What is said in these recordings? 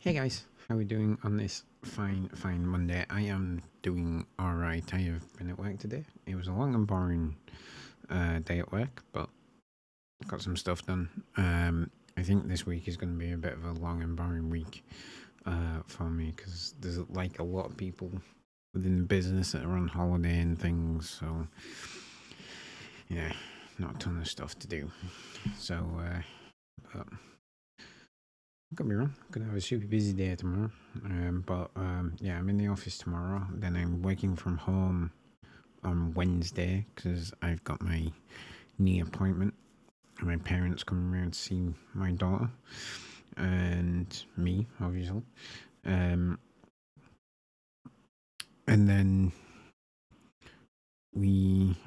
Hey guys, how are we doing on this fine Monday? I am doing alright. I have been at work today. It was a long and boring day at work, but got some stuff done. I think this week is going to be a bit of a long and boring week for me because there's like a lot of people within the business that are on holiday and things, so yeah, not a ton of stuff to do. So, but don't get me wrong, gonna have a super busy day tomorrow. Yeah, I'm in the office tomorrow. Then I'm working from home on Wednesday because I've got my knee appointment. And my parents coming around to see my daughter and me, obviously. And then we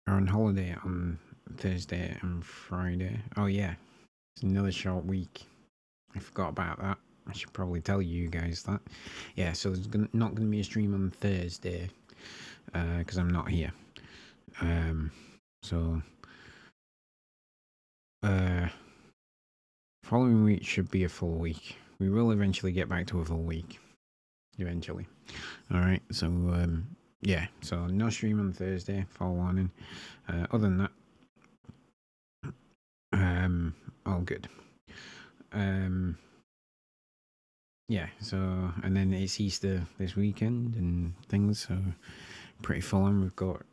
are on holiday on Thursday and Friday. Oh yeah, it's another short week. I forgot about that. I should probably tell you guys that. Yeah, so there's not going to be a stream on Thursday because I'm not here. So following week should be a full week. We will eventually get back to a full week. Eventually. All right. So yeah. So no stream on Thursday. Forewarning. Other than that, all good. Yeah, so, and then it's Easter this weekend and things, so pretty full on.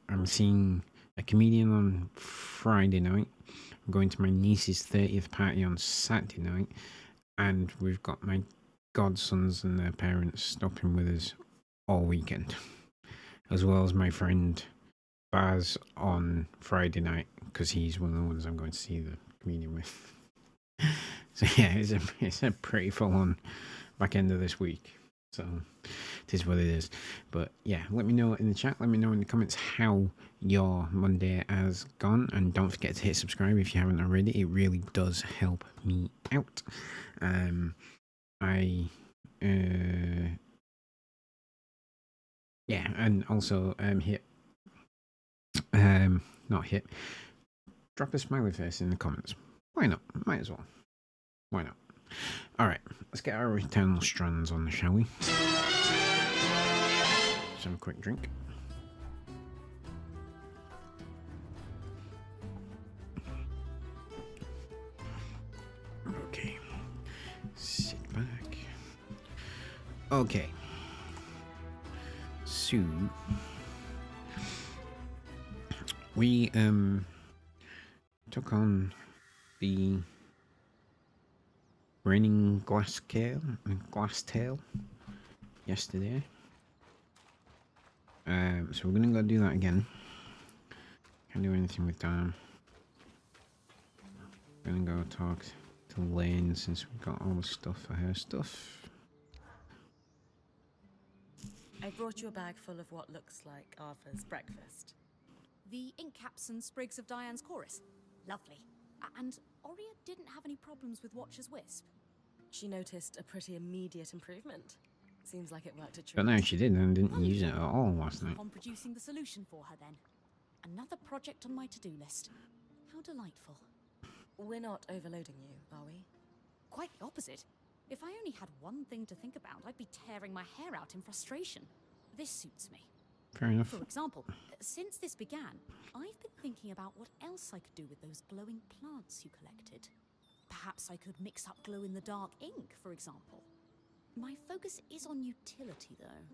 I'm seeing a comedian on Friday night. I'm going to my niece's 30th party on Saturday night, and we've got my godsons and their parents stopping with us all weekend, as well as my friend Baz on Friday night, because he's one of the ones I'm going to see the comedian with. So yeah, it's a pretty full on back end of this week, so it is what it is. But yeah, let me know in the chat, let me know in the comments how your Monday has gone, and don't forget to hit subscribe if you haven't already. It really does help me out. Yeah, and also drop a smiley face in the comments. Why not? Might as well. Why not? Alright, let's get our eternal strands on, shall we? Just have a quick drink. Okay. Sit back. Okay. So we took on the raining glass tail yesterday. So we're gonna go do that again. Can't do anything with that. Gonna go talk to Lane since we've got all the stuff for her stuff. I brought you a bag full of what looks like Arthur's breakfast. The ink caps and sprigs of Diane's chorus. Lovely. And Oria didn't have any problems with Watcher's Wisp. She noticed a pretty immediate improvement. Seems like it worked a treat. But no, she didn't, and didn't use it at all last night. On producing the solution for her then. Another project on my to-do list. How delightful. We're not overloading you, are we? Quite the opposite. If I only had one thing to think about, I'd be tearing my hair out in frustration. This suits me. Fair enough. For example, since this began, I've been thinking about what else I could do with those glowing plants you collected. Perhaps I could mix up glow-in-the-dark ink, for example. My focus is on utility, though.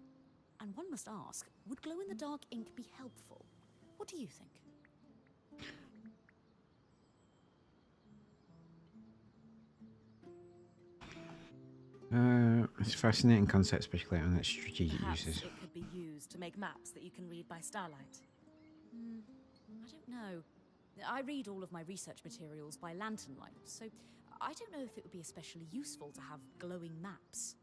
And one must ask, would glow-in-the-dark ink be helpful? What do you think? It's a fascinating concept, especially on its strategic Perhaps uses. it could be used to make maps that you can read by starlight. I don't know. I read all of my research materials by lantern light, so I don't know if it would be especially useful to have glowing maps.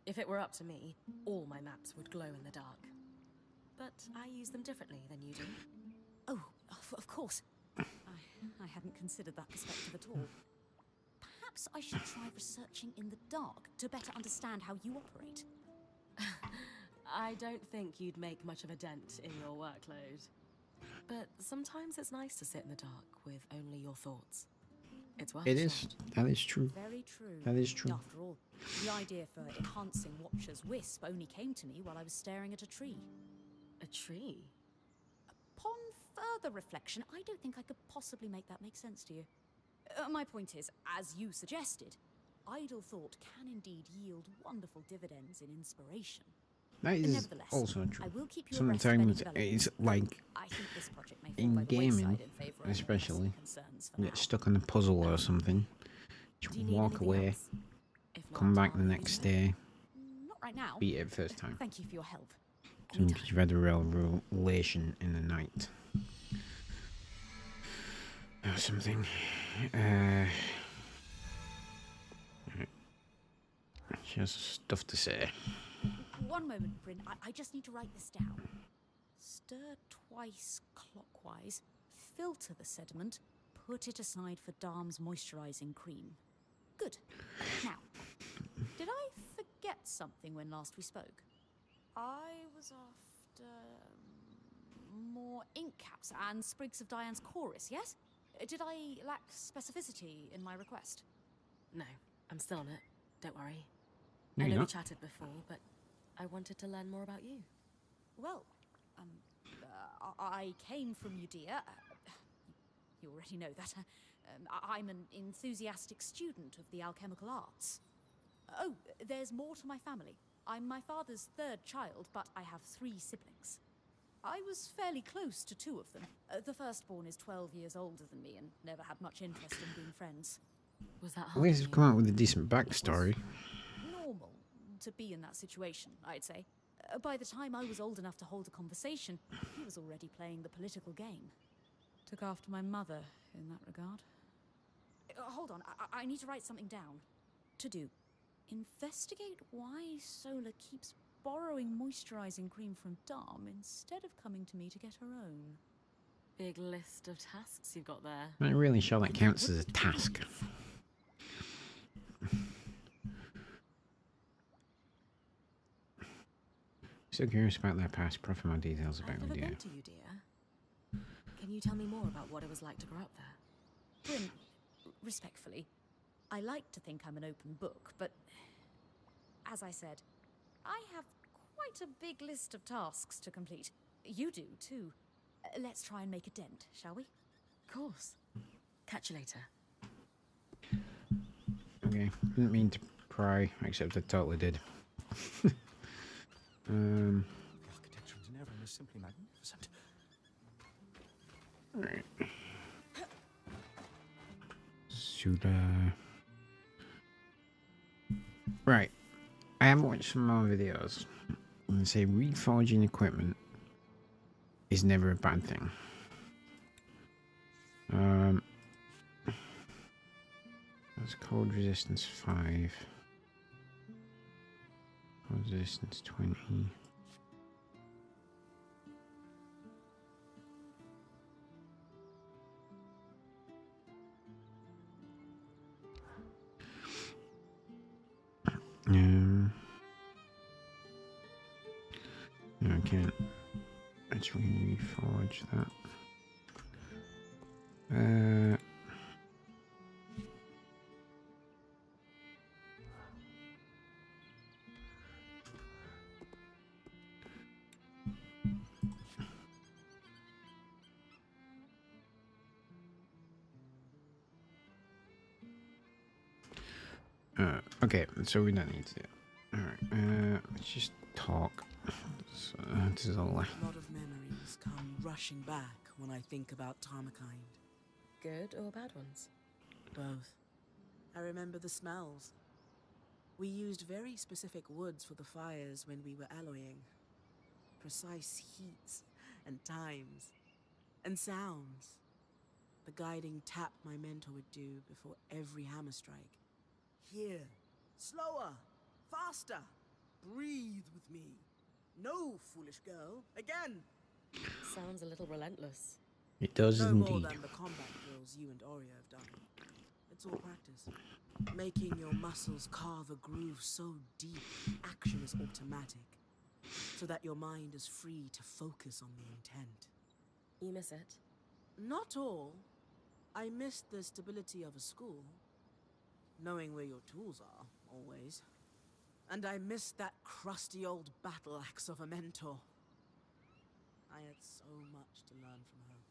If it were up to me, all my maps would glow in the dark. But I use them differently than you do. Oh, of course. I hadn't considered that perspective at all. Perhaps I should try researching in the dark to better understand how you operate. I don't think you'd make much of a dent in your workload. But sometimes it's nice to sit in the dark with only your thoughts. It's worth It is. That is true. Very true. That is true. After all, The idea for enhancing Watcher's Wisp only came to me while I was staring at a tree. A tree? Upon further reflection, I don't think I could possibly make that make sense to you. My point is, as you suggested, idle thought can indeed yield wonderful dividends in inspiration. That is Nevertheless, also true. I will keep you abreast of any Sometimes developments. it's like I think this project may fall in by the gaming, wayside in favor of more especially, pressing concerns for you now. get stuck on a puzzle or something. Do You you need walk anything away, else? If come not, back the I'll leave you next to it. day, Not right now. beat it first time. Thank you for your help. Because you've had a real revelation in the night. Or something. She has stuff to say. One moment, Bryn. I just need to write this down. Stir twice clockwise, filter the sediment, put it aside for Darm's moisturizing cream. Good. Now, did I forget something when last we spoke? I was after more ink caps and sprigs of Diane's chorus, yes? Did I lack specificity in my request? No, I'm still on it. Don't worry. No, I know you're we not. chatted before, but I wanted to learn more about you. Well, I came from Judea. You already know that. I'm an enthusiastic student of the alchemical arts. Oh, there's more to my family. I'm my father's third child, but I have 3 siblings. I was fairly close to 2 of them. The firstborn is 12 years older than me and never had much interest in being friends. Was that At hard? least on you've you? come out with a decent backstory. Normal to be in that situation, I'd say. By the time I was old enough to hold a conversation, he was already playing the political game. Took after my mother in that regard. Hold on, I need to write something down. To do. Investigate why Sola keeps borrowing moisturizing cream from Darm instead of coming to me to get her own. Big list of tasks you've got there. I'm not really sure that counts as a task. So curious about their past, proffer more details about I've never Lydia. been to Judea. Can you tell me more about what it was like to grow up there? Bryn, respectfully, I like to think I'm an open book, but as I said, I have quite a big list of tasks to complete. You do, too. Let's try and make a dent, shall we? Of course. Catch you later. Okay, didn't mean to pry, except I totally did. The architecture in Nevern is simply magnificent. Alright. Suda. Right. I have watched some more videos. And they say reforging equipment is never a bad thing. That's cold resistance 5. Cold resistance 20. No, I can't actually reforge that. Okay, so we don't need to do it. Alright, let's just talk. So, this is all A lot of memories come rushing back when I think about Tarmakind. Good or bad ones? Both. I remember the smells. We used very specific woods for the fires when we were alloying. Precise heats and times. And sounds. The guiding tap my mentor would do before every hammer strike. Here. Slower. Faster. Breathe with me. No, foolish girl. Again. Sounds a little relentless. It does No indeed. more than the combat drills you and Oreo have done. It's all practice. Making your muscles carve a groove so deep, action is automatic. So that your mind is free to focus on the intent. You miss it? Not all. I miss the stability of a school. Knowing where your tools are, always. And I missed that crusty old battle axe of a mentor. I had so much to learn from her.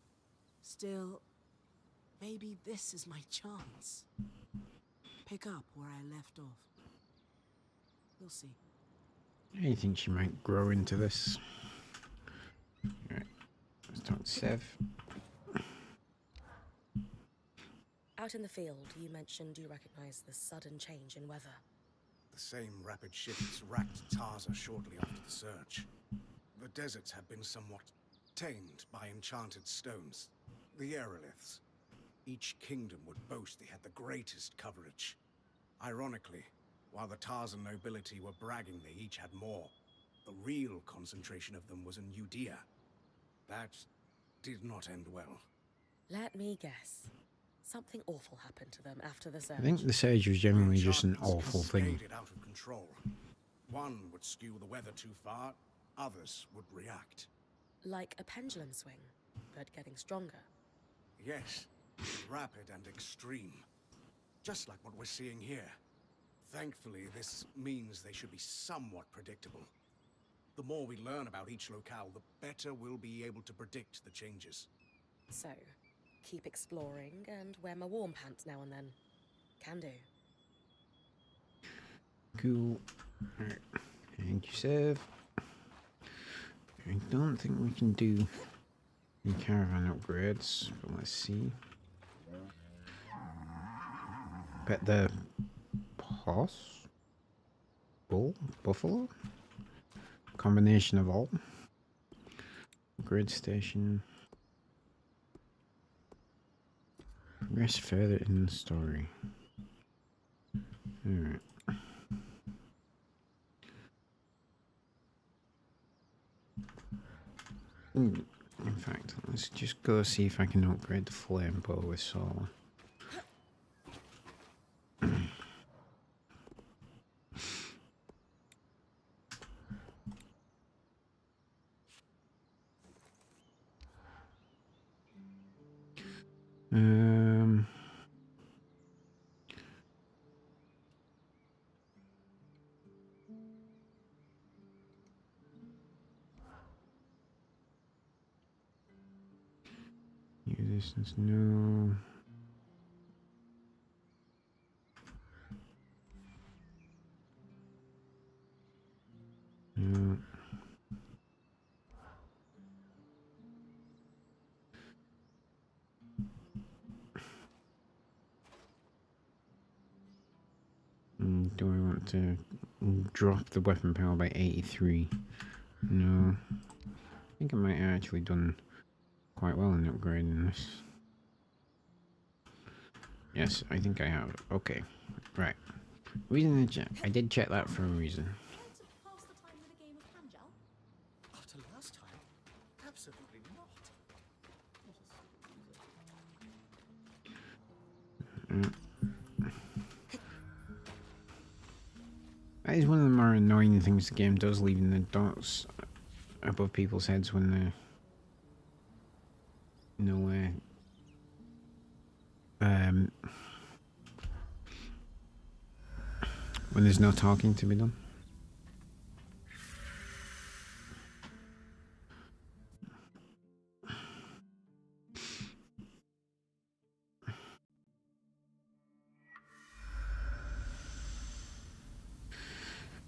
Still, maybe this is my chance. Pick up where I left off. We'll see. I think she might grow into this. Alright, let's talk to Sev. Out in the field, you mentioned you recognize the sudden change in weather. The same rapid shifts racked Tarza shortly after the surge. The deserts had been somewhat tamed by enchanted stones, the aeroliths. Each kingdom would boast they had the greatest coverage. Ironically, while the Tarzan nobility were bragging they each had more, the real concentration of them was in Judea. That did not end well. Let me guess. Something awful happened to them after the surge. I think the surge was generally just an awful thing. Cascaded out of control. One would skew the weather too far, others would react. Like a pendulum swing, but getting stronger. Yes, rapid and extreme. Just like what we're seeing here. Thankfully, this means they should be somewhat predictable. The more we learn about each locale, the better we'll be able to predict the changes. So, keep exploring and wear my warm pants now and then. Can do. Cool. Alright. Thank you, Sev. I don't think we can do any caravan upgrades, but let's see. Bet the horse? Bull? Buffalo? Combination of all. Grid station. Progress further in the story. Alright. In fact, let's just go see if I can upgrade the flame bow with solar. Um, New distance, no. No. Do I want to drop the weapon power by 83? No. I think I might have actually done quite well in upgrading this. Yes, I think I have. Okay. Right. Reason to check. I did check that for a reason. Care to pass the time with a game of Panjal? After last time? Absolutely not. That is one of the more annoying things the game does, leaving the dots above people's heads when they're when there's no talking to be done.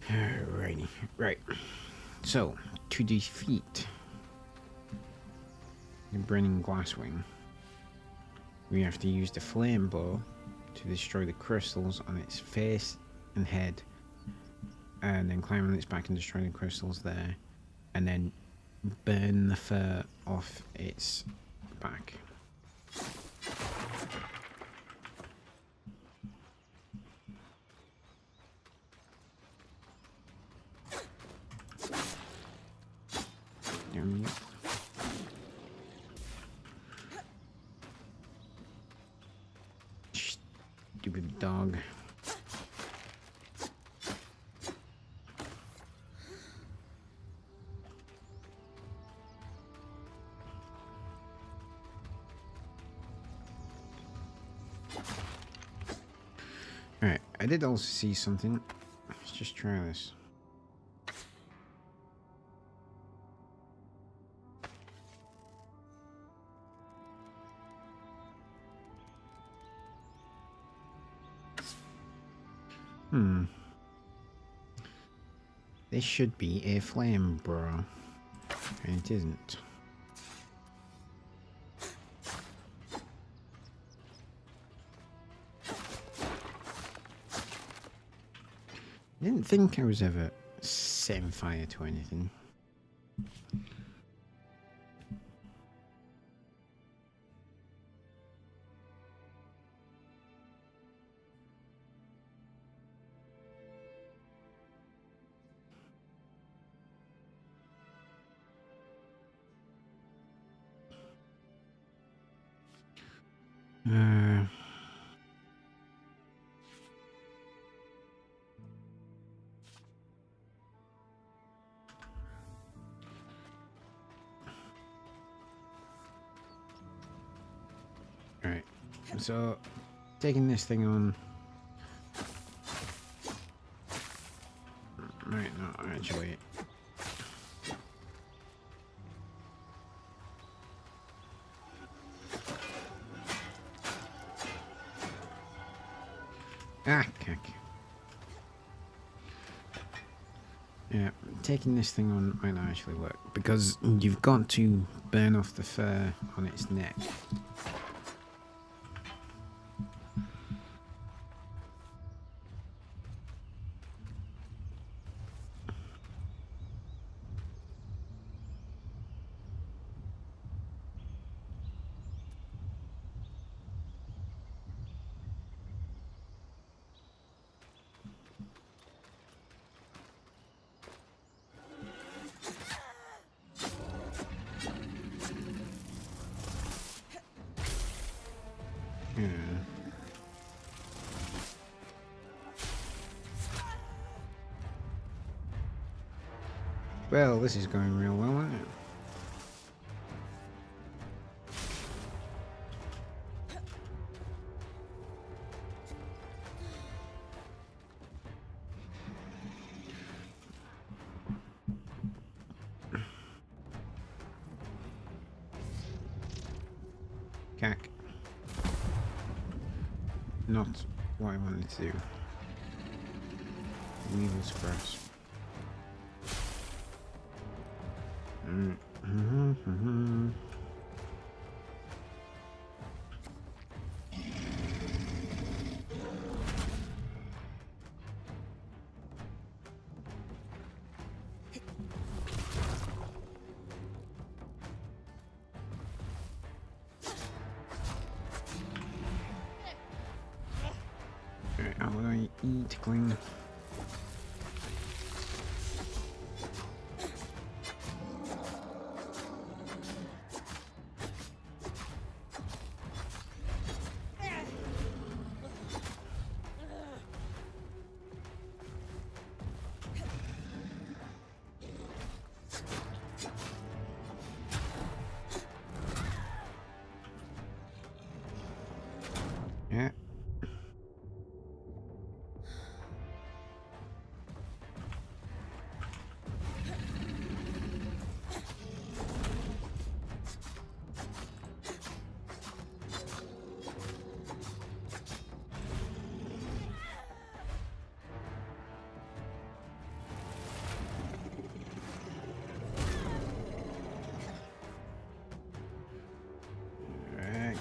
Alrighty, right. So, to defeat the Brennan Glasswing, we have to use the flame bow to destroy the crystals on its face and head, and then climb on its back and destroy the crystals there, and then burn the fur off its back. Damn you. Stupid dog. Alright, I did also see something. Let's just try this. This should be a flame bra, and it isn't. I didn't think I was ever setting fire to anything. Alright, so taking this thing on might not actually. Ah, cack. Yeah, taking this thing on might not actually work because you've got to burn off the fur on its neck. Yeah. Well, this is going real well, isn't it? Cack. Not what I wanted to do. Weevil's grasp. Alright, how would I eat clean? Yeah.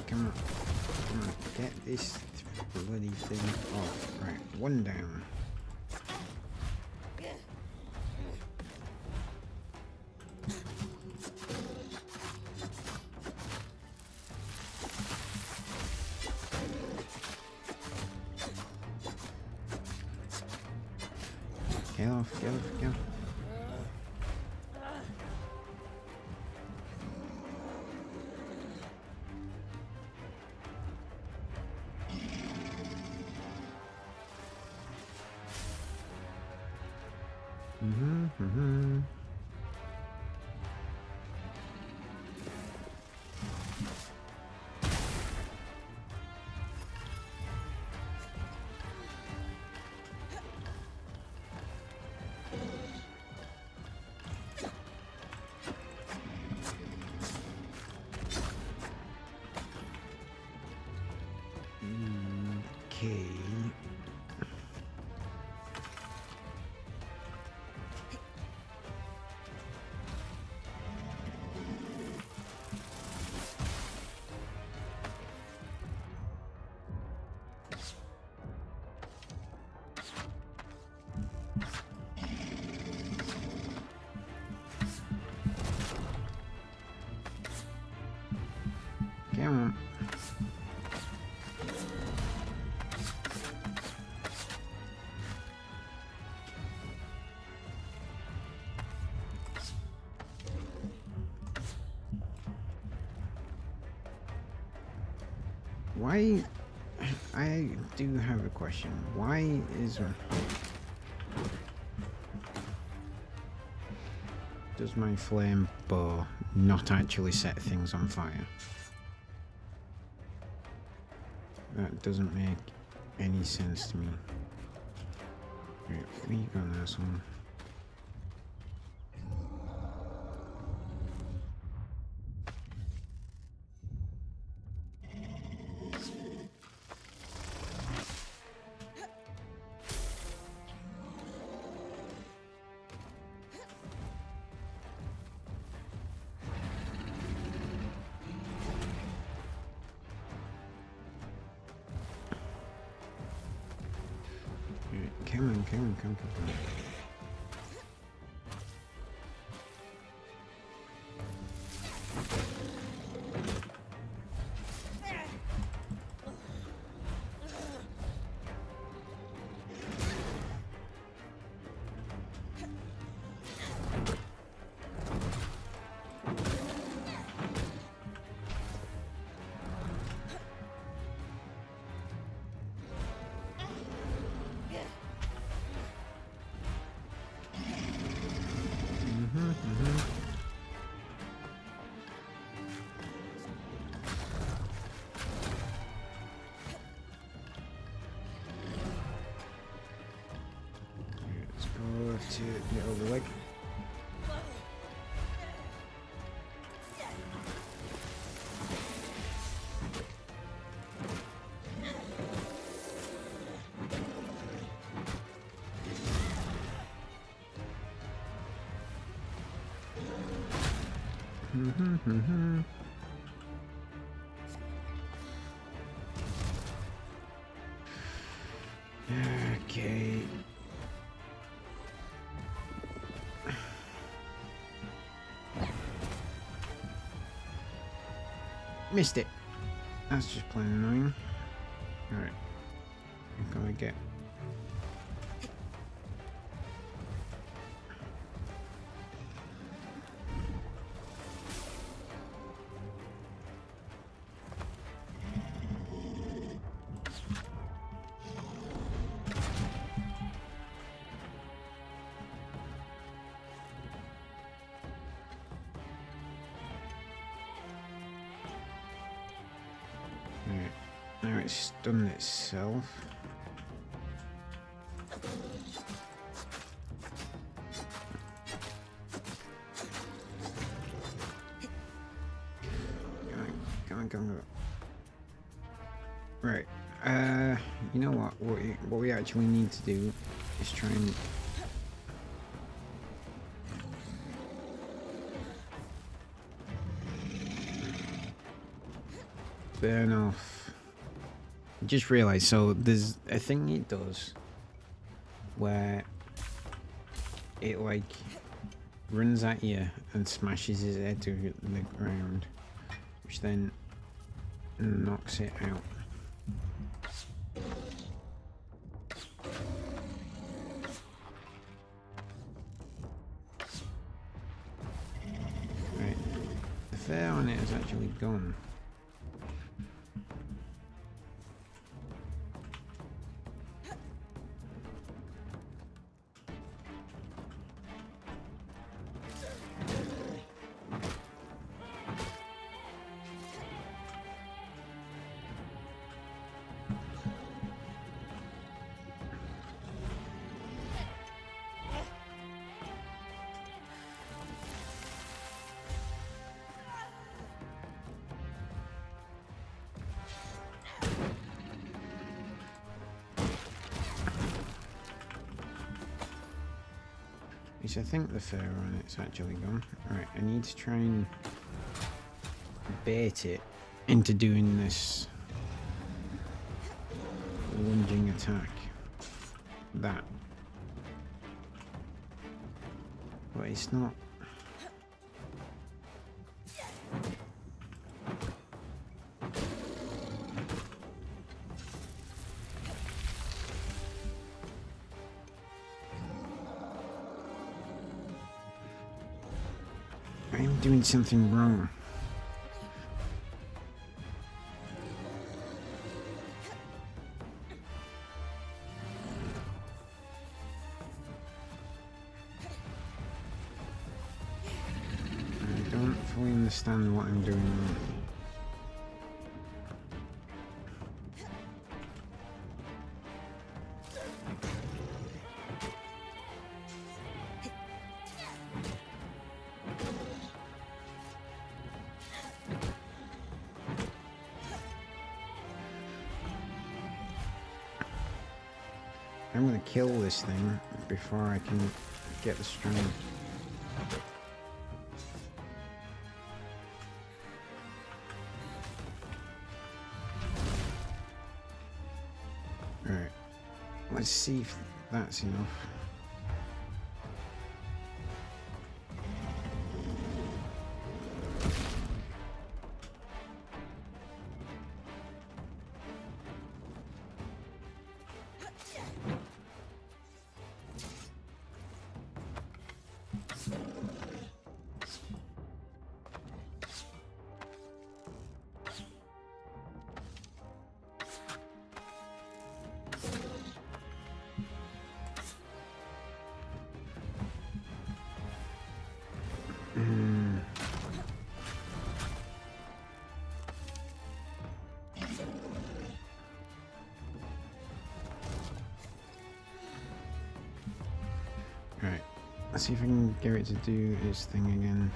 Come on. Come on. Get this bloody thing off. Right, one down. Get off, get off, get off. Why? I do have a question. Why is... Does my flame bow not actually set things on fire? That doesn't make any sense to me. Right, where you going, asshole? Come on, come on, come on, come on. To the other leg. Okay. Missed it. That's just plain annoying. Alright. I'm gonna get... Now it's done itself. Come on, come on. Right. You know what? What we actually need to do is try and burn off. Just realised, so there's a thing it does where it like runs at you and smashes his head to the ground, which then knocks it out. Right, the fare on it has actually gone. I think the fur on it's actually gone. Right, I need to try and bait it into doing this lunging attack. That. But it's not. I'm doing something wrong. understand what I'm doing wrong. I'm gonna kill this thing before I can get the strand. Alright, let's see if that's enough. Alright, let's see if I can get it to do its thing again.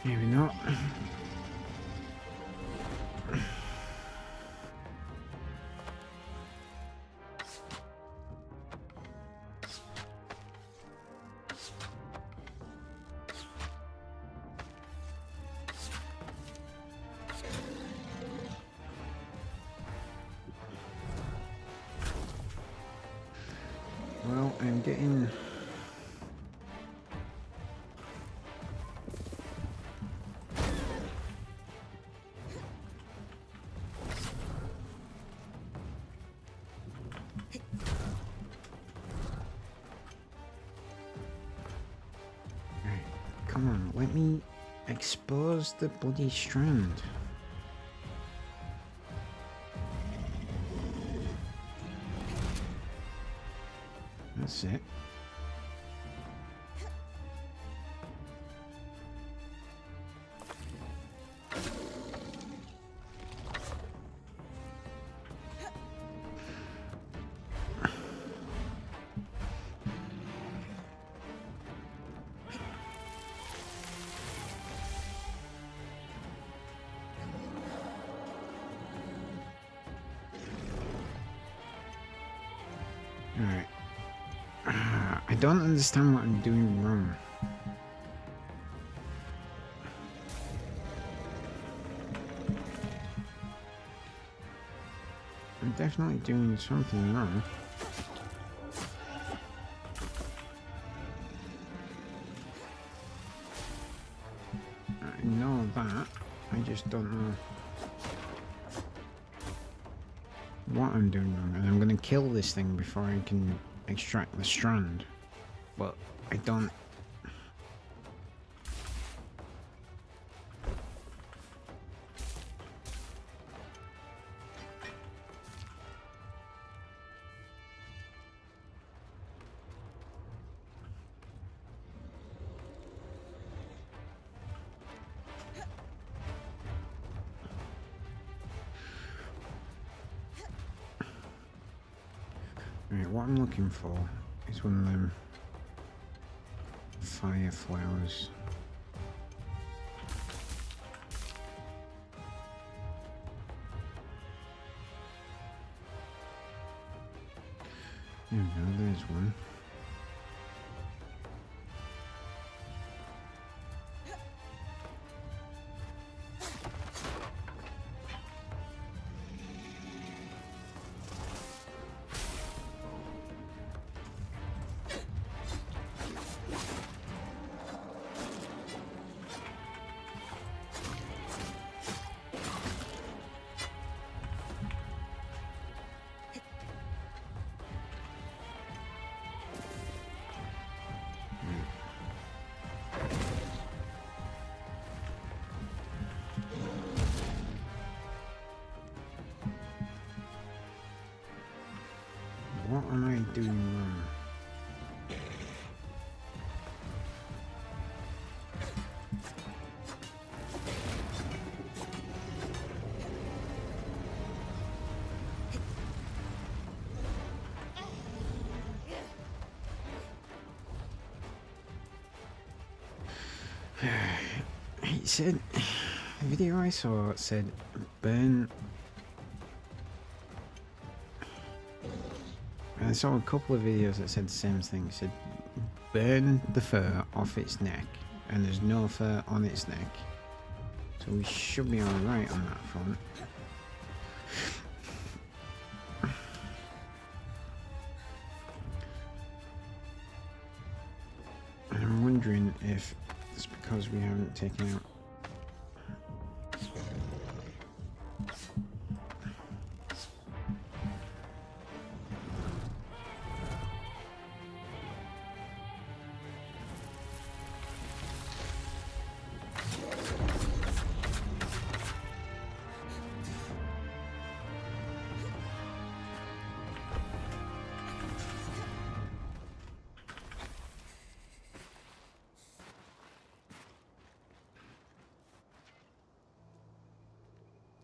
Maybe not. Well, I'm getting... Right, come on, let me expose the bloody strand. That's it. Alright. I don't understand what I'm doing wrong. I'm definitely doing something wrong. I know that. I just don't know what I'm doing wrong. And I'm gonna kill this thing before I can extract the strand. But I don't... Right, what I'm looking for is one of them fire flowers. There we go, there's one. doing wrong? It said, the video I saw said burn. And I saw a couple of videos that said the same thing. It said burn the fur off its neck, and there's no fur on its neck. So we should be alright on that front. And I'm wondering if it's because we haven't taken out.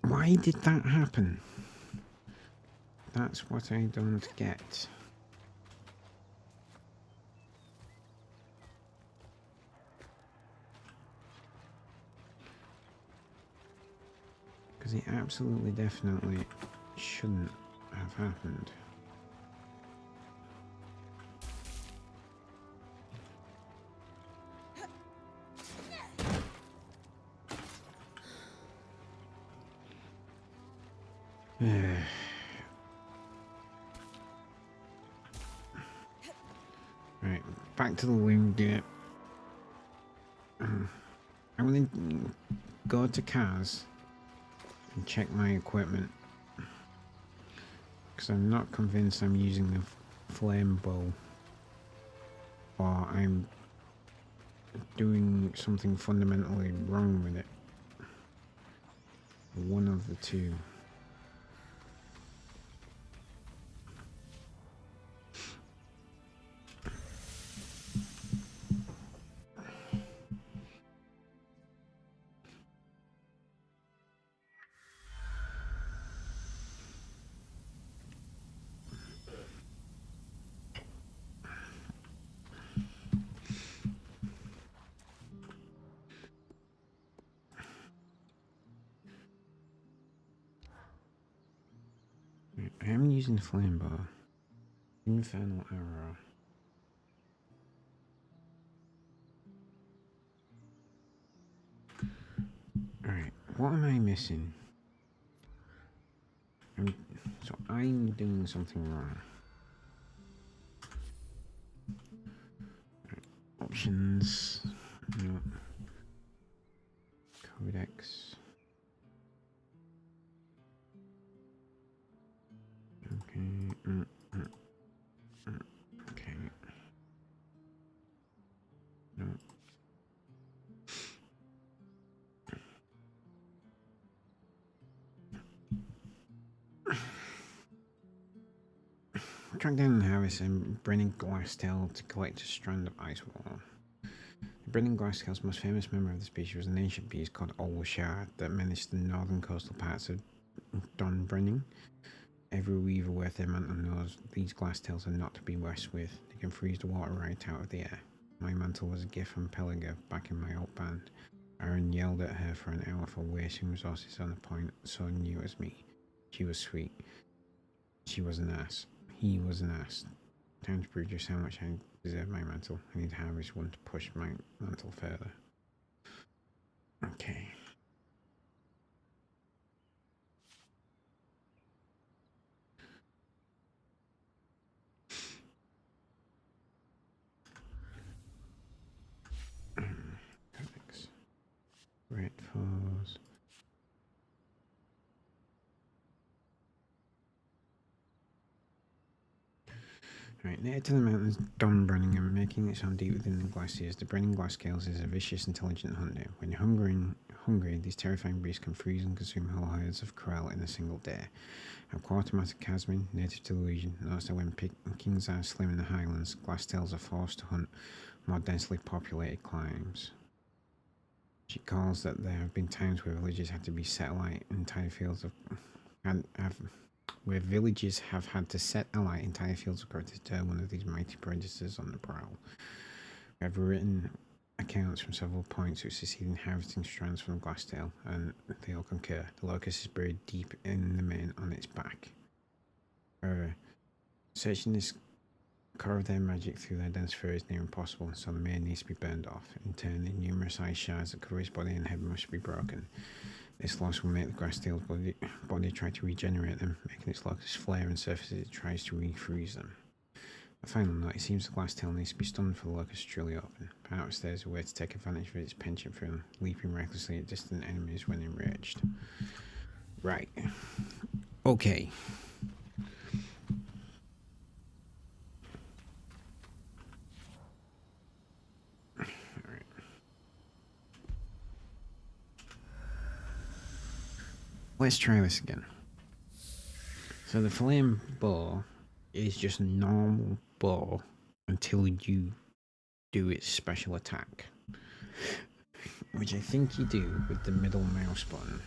Why did that happen? That's what I don't get. Because it absolutely definitely shouldn't have happened. Right, back to the wound gear. I'm gonna go to Kaz and check my equipment, because I'm not convinced I'm using the flame bow, or I'm doing something fundamentally wrong with it. One of the two. I am using the flame bar. Infernal arrow. Alright, what am I missing? So I'm doing something wrong. Right, options. No. Codex. Okay. Okay. No. Track down Harris and Brennan Glasstell to collect a strand of ice wall. Brennan Glasstell's most famous member of the species was an ancient beast called Olshar that menaced the northern coastal parts of Dunbrenning. Every weaver worth their mantle knows these Glasstells are not to be messed with. They can freeze the water right out of the air. My mantle was a gift from Pelaga back in my old band. Aaron yelled at her for an hour for wasting resources on a point so new as me. She was sweet. She was an ass. He was an ass. Time to prove just how much I deserve my mantle. I need Harry's one to push my mantle further. Okay. Codex. Red Falls. Right, near to the mountains, Dunbrenning, making its home deep within the glaciers. The Brennan Glasskales is a vicious, intelligent hunter. When hungry, these terrifying beasts can freeze and consume whole herds of Corel in a single day. Our quartermaster Casmin, native to the region, notes that when kings are slim in the highlands, Glasstails are forced to hunt more densely populated climes. She calls that there have been times where villages had to be set alight, entire fields of where villages have had to set alight entire fields of growth to deter one of these mighty predators on the prowl. We have written accounts from several points which succeed in harvesting strands from the Glasstail, and they all concur. The locust is buried deep in the mane on its back. However, searching this core of their magic through their dense fur is near impossible, so the mane needs to be burned off. In turn, the numerous ice shards that cover its body and head must be broken. This loss will make the Glasstail's body try to regenerate them, making its locust flare and surface as it tries to refreeze them. A final note, it seems the Glasstail needs to be stunned for the locust to truly open. Perhaps there's a way to take advantage of its penchant for leaping recklessly at distant enemies when enraged. Right. Okay. Alright. Let's try this again. So the flame bow is just a normal bow until you do its special attack, which I think you do with the middle mouse button.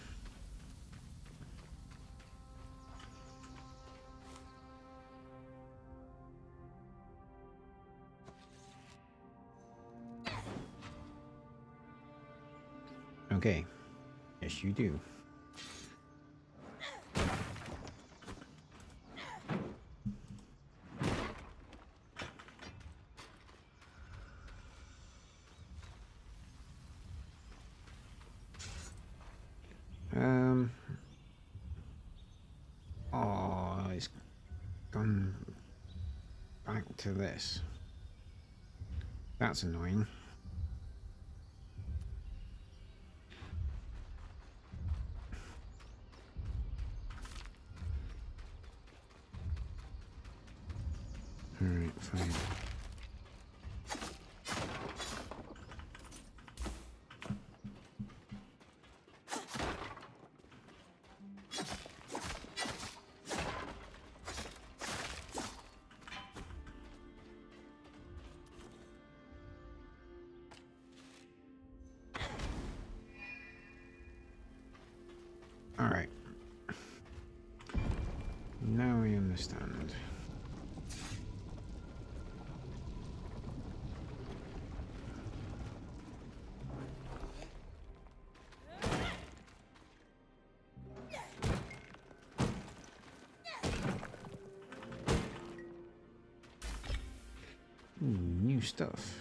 Okay, yes you do. Oh, it's gone back to this. That's annoying. Alright, fine. Alright. Now I understand. Ooh, new stuff.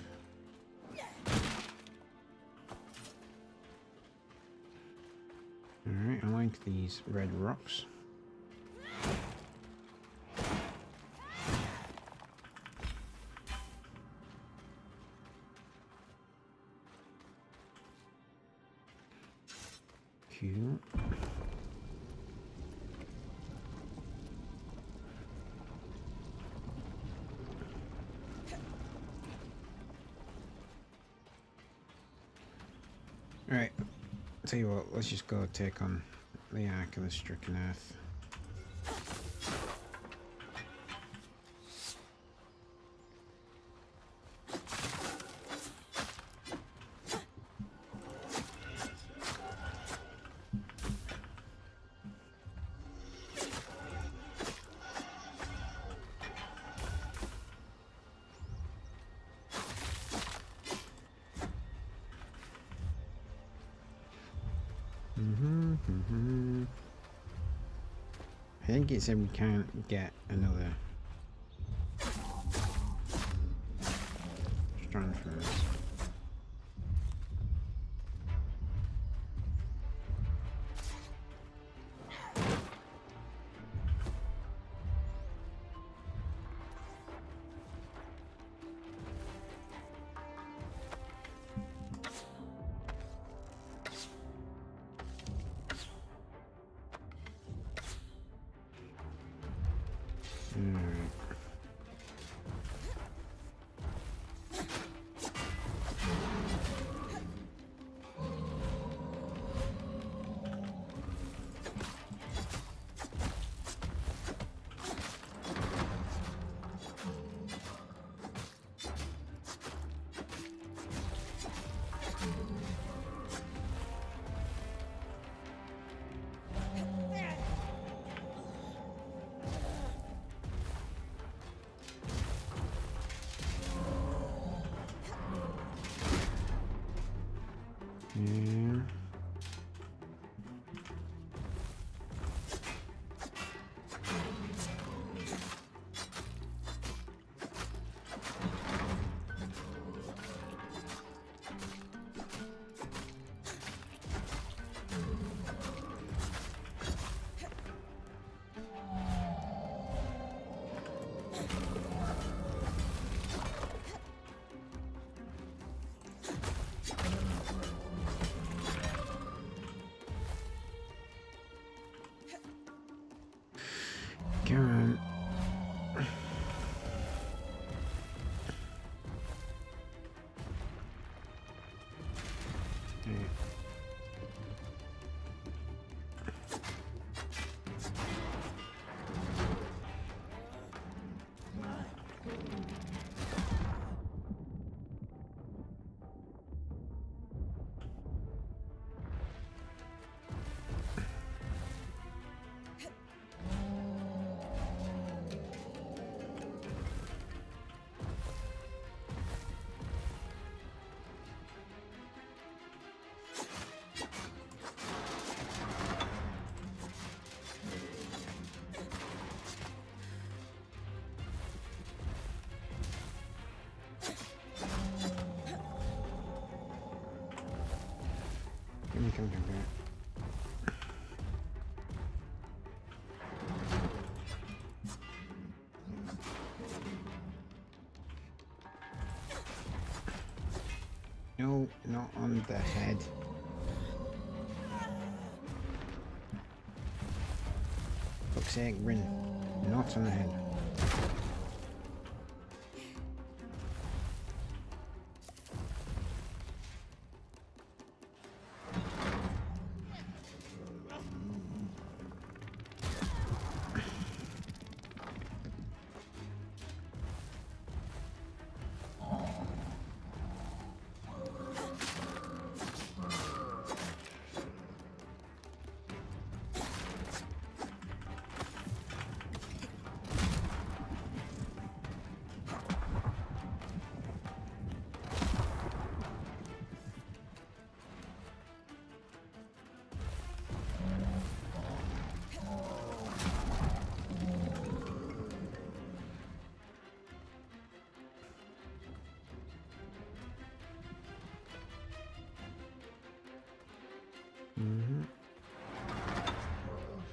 Alright, I like these red rocks. Cute. Alright, tell you what, let's just go take on the Ark of the Stricken Earth. I think it said we can't get another strand from this. Yeah. Come on. Yeah. Come. No, not on the head. Fuck's sake, Rin. Not on the head.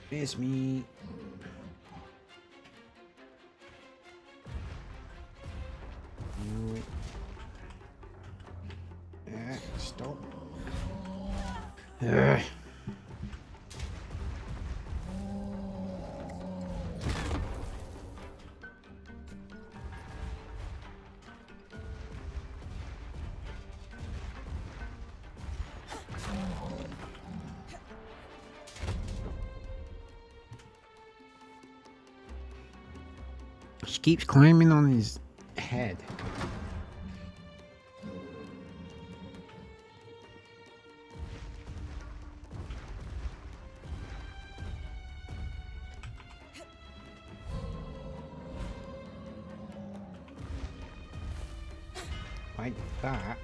It's me. No. Stop. She keeps climbing on his head. Like that.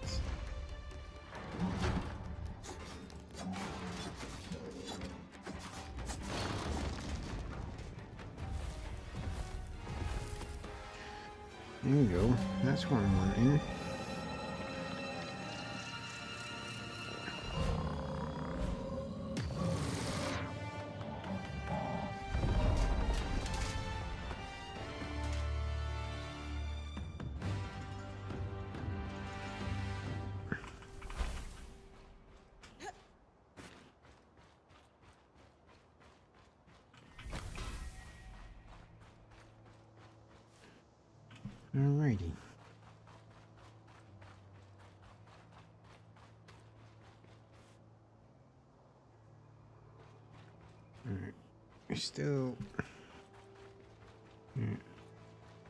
There you go. That's what I'm wanting. Alrighty. Alright. I still... Yeah.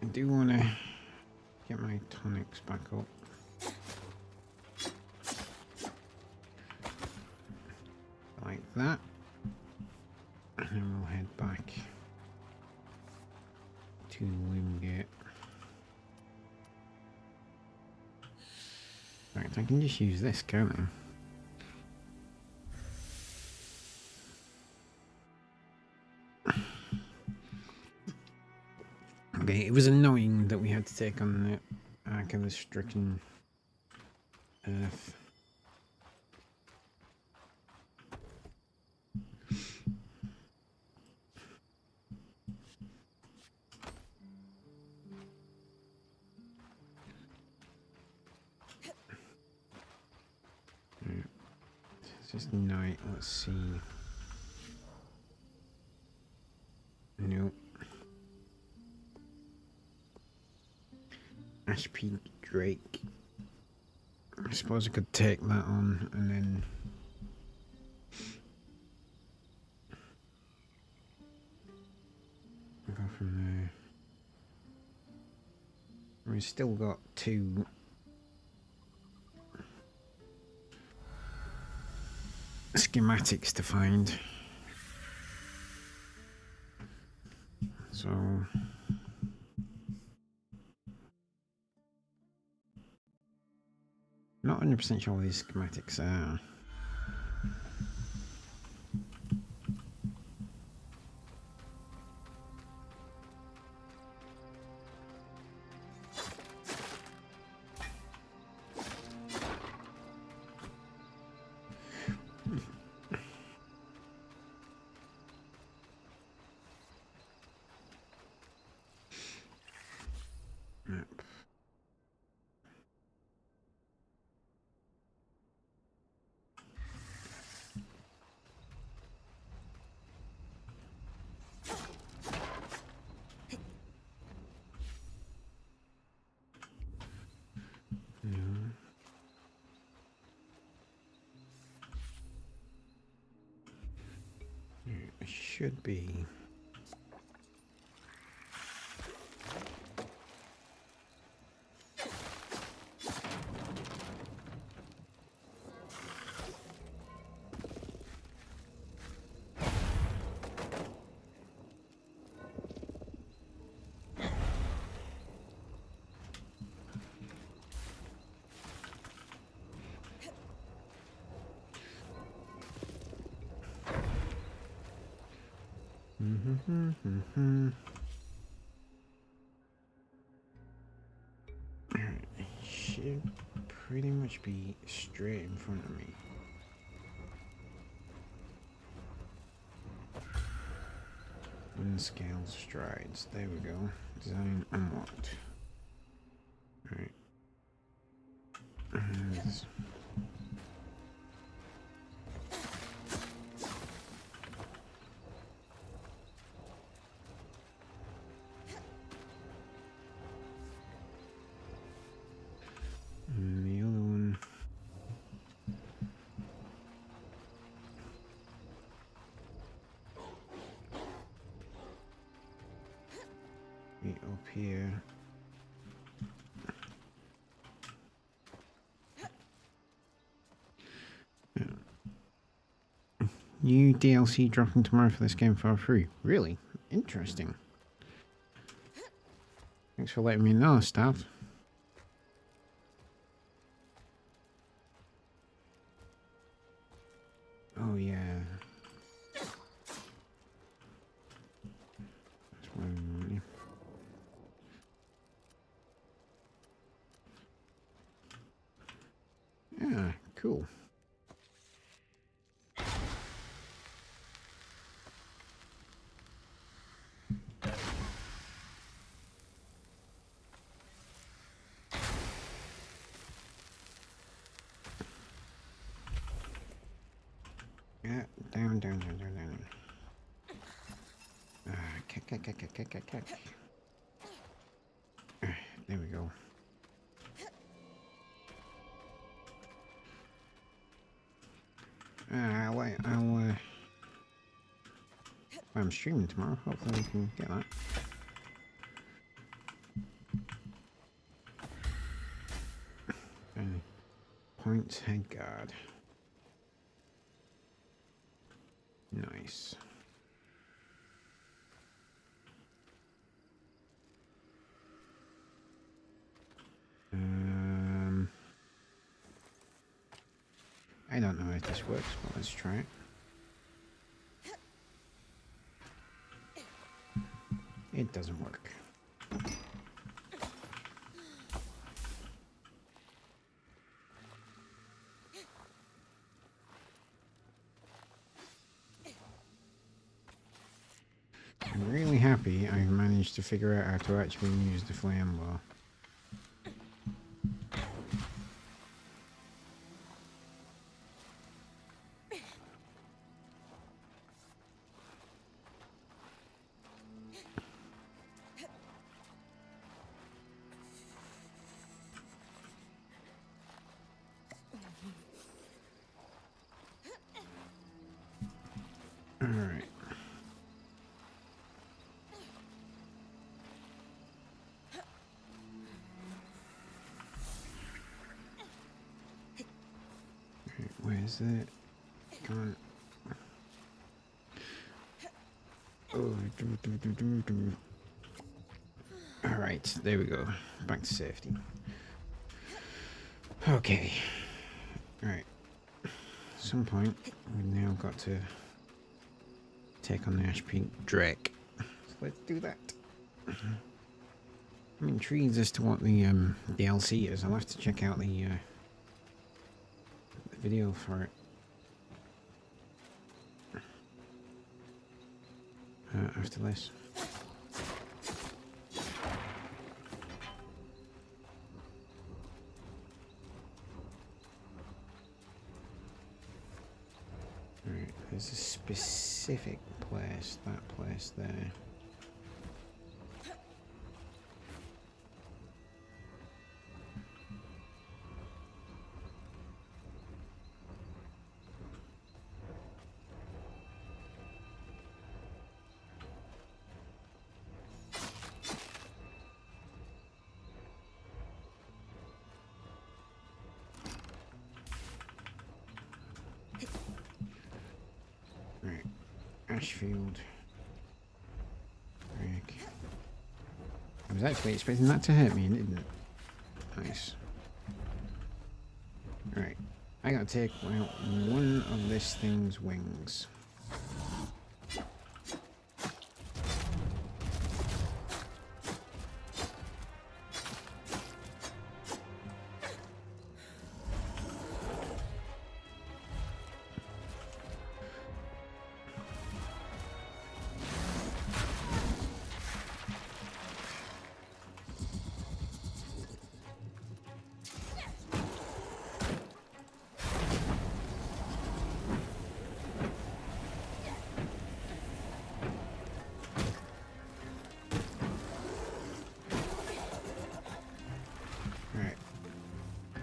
I do want to get my tonics back up. Like that. And then we'll head back to Wingate. Right, I can just use this, can't I? take on the Ark of the Stricken Earth. Right. It's just night. Let's see. Nope. Ash Peak Drake. I suppose I could take that on and then go from there. We've still got 2 schematics to find. So not 100% sure what these schematics are. It should be. It should pretty much be straight in front of me. Unscaled strides. There we go. Design unlocked. Alright. And the other one. Be up here. New DLC dropping tomorrow for this game for free. Really? Interesting. Thanks for letting me know, Stav. Oh yeah. That's why we want you. Yeah, cool. Yeah, down. Kick. There we go. I'm streaming tomorrow. Hopefully we can get that. Points head guard. Nice. I don't know how this works, but let's try it. It doesn't work. happy I've managed to figure out how to actually use the flame bar. Alright. Where's it? Come on. Oh, Alright, there we go. Back to safety. Okay. Alright. At some point, we've now got to take on the Ash Peak Drake. So let's do that. I'm intrigued as to what the DLC is. I'll have to check out the video for it. After this. Right, there's a specific place, that place there. Right, Ashfield. Rick. I was actually expecting that to hurt me, didn't it? Nice. Right, I gotta take out one of this thing's wings.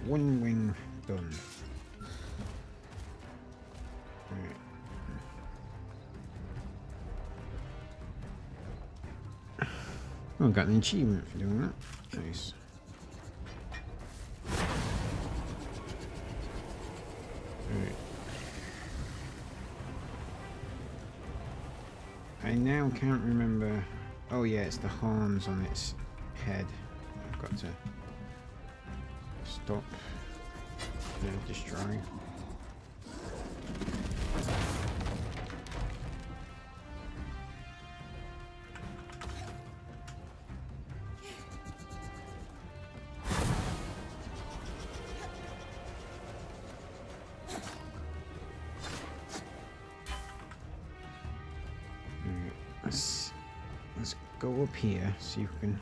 One wing done. Right. Oh, got an achievement for doing that. Nice. Right. I now can't remember. Oh yeah, it's the horns on its head. I've got to stop. Destroy. Let's go up here so you can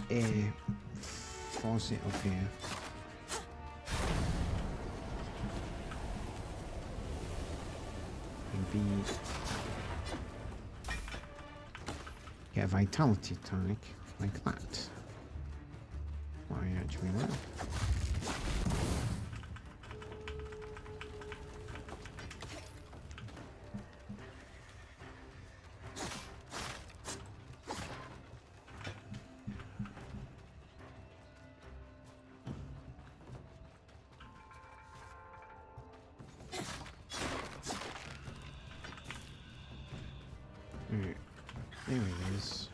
air force it up here. And B, get a vitality tonic like that. What I actually want. Right, there it is.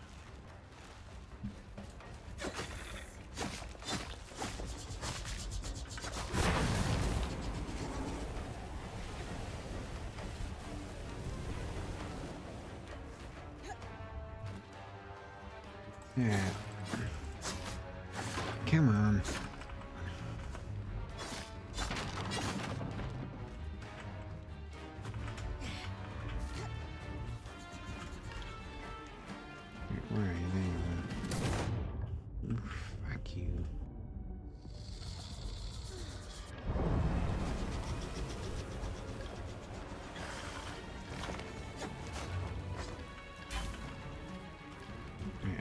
Yeah. Come on.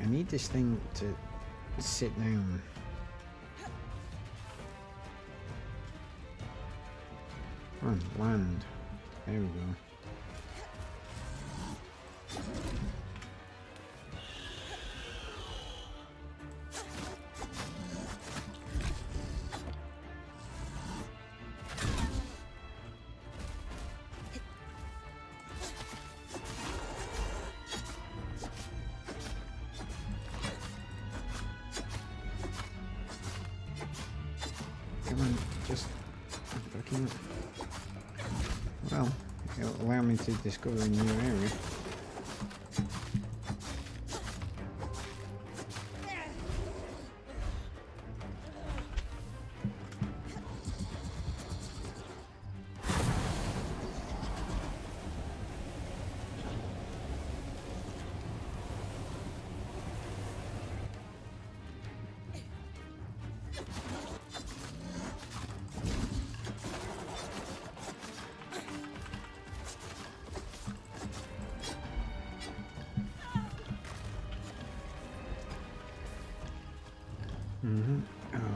I need this thing to sit down. Come on, land. There we go. Come on, just fucking... Well, it'll allow me to discover a new area.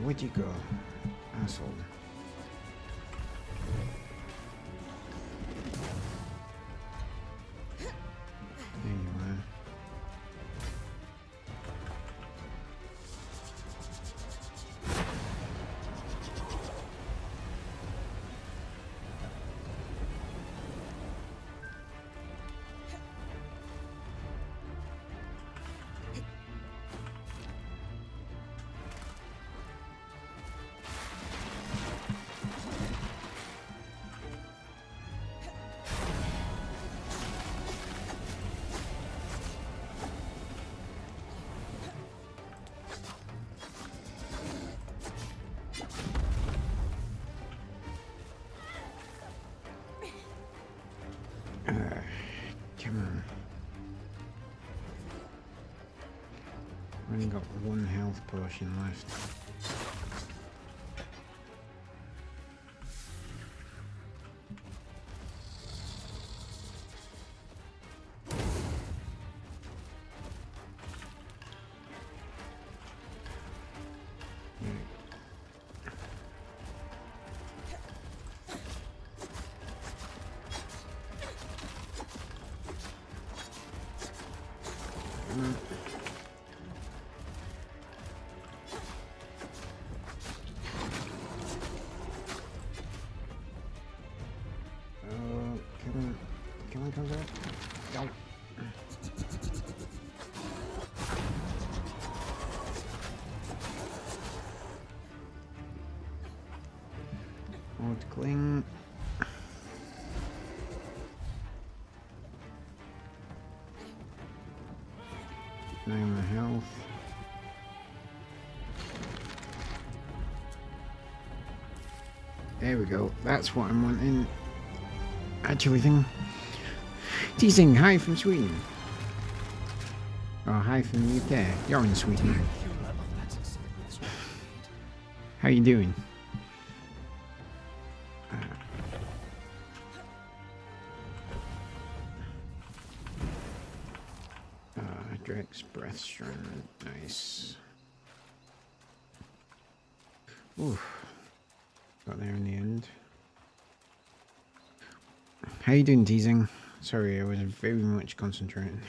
Where'd you go, asshole? There you are. Come on. I've only got one health potion left. Come on, go. More to cling. 9 health. There we go. That's what I'm wanting. Actually, thing. Teasing, hi from Sweden. Oh, hi from the UK. You're in Sweden. How you doing? Drake's Breath Strand. Nice. Oof. Got there in the end. How you doing, teasing? Sorry, I was very much concentrating.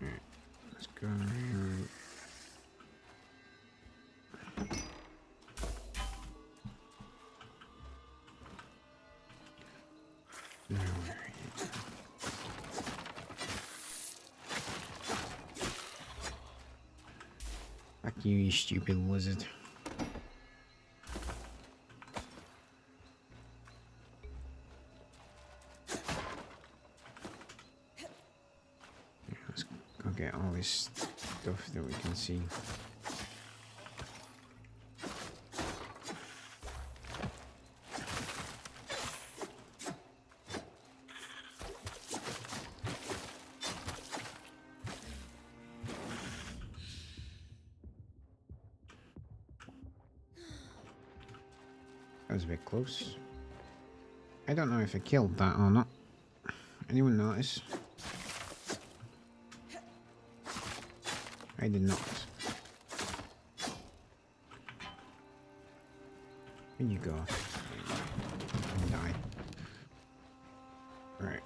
Alright, let's go around. Now where are you? Fuck you, you stupid lizard. Yeah, let's go get all this stuff that we can see. was a bit close. I don't know if I killed that or not. Anyone notice? I did not. Where'd you go? Die. Right.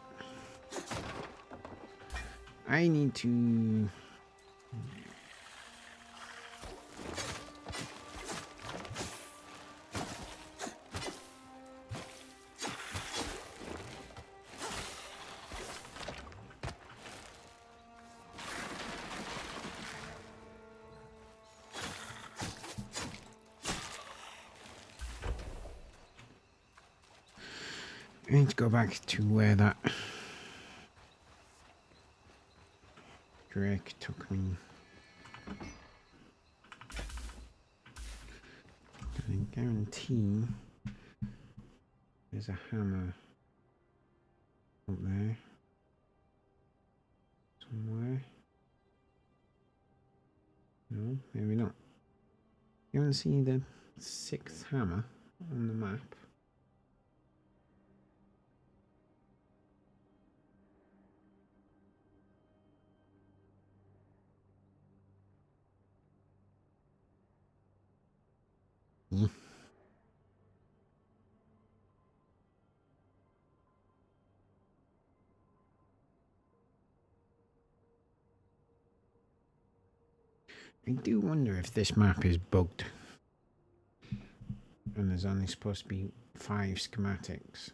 I need to... I need to go back to where that Drake took me. I guarantee there's a hammer up there somewhere. No, maybe not. You want to see the 6th hammer on the map? I do wonder if this map is bugged and there's only supposed to be 5 schematics,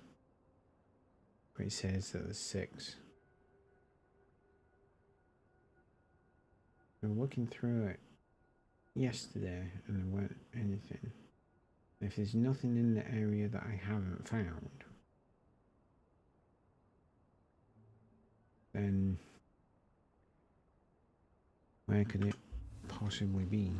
but it says that there's 6. I was looking through it yesterday and there weren't anything. If there's nothing in the area that I haven't found, then where could it possibly be?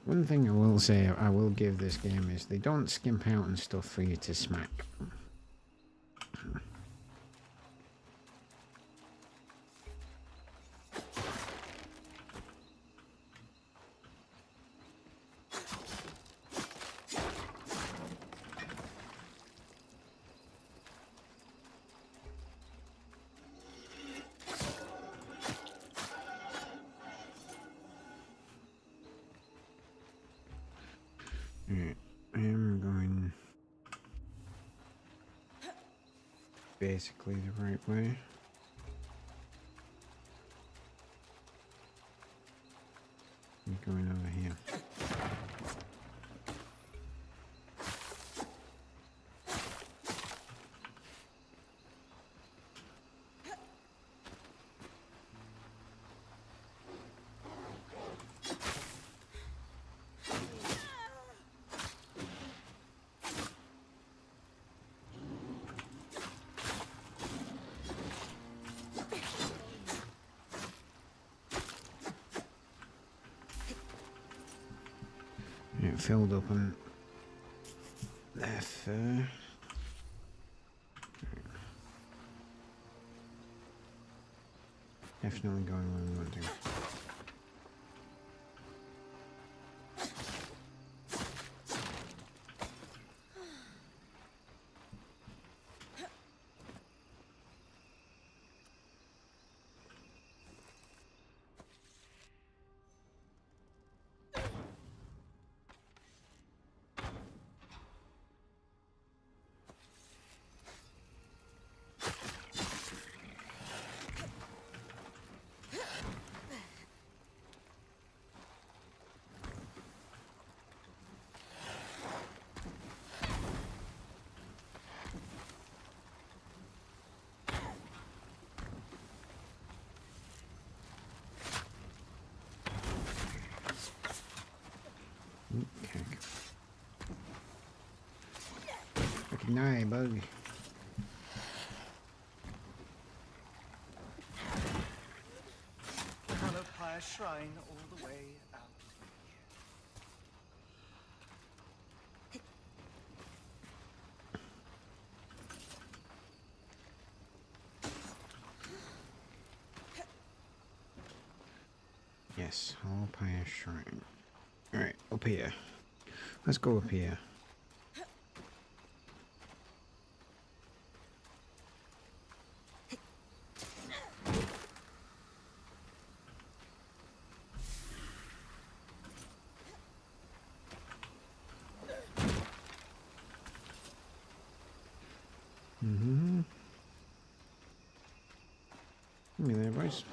One thing I will say I will give this game is they don't skimp out on stuff for you to smack. Right, I am going basically the right way. I'm going over here. It filled up on there fur. Definitely going where we want to. Okay. Fucking die, bug. Fellow shrine all the way out here. Yes, Holopire Shrine. Alright, up here. Let's go up here. Give me there, boys.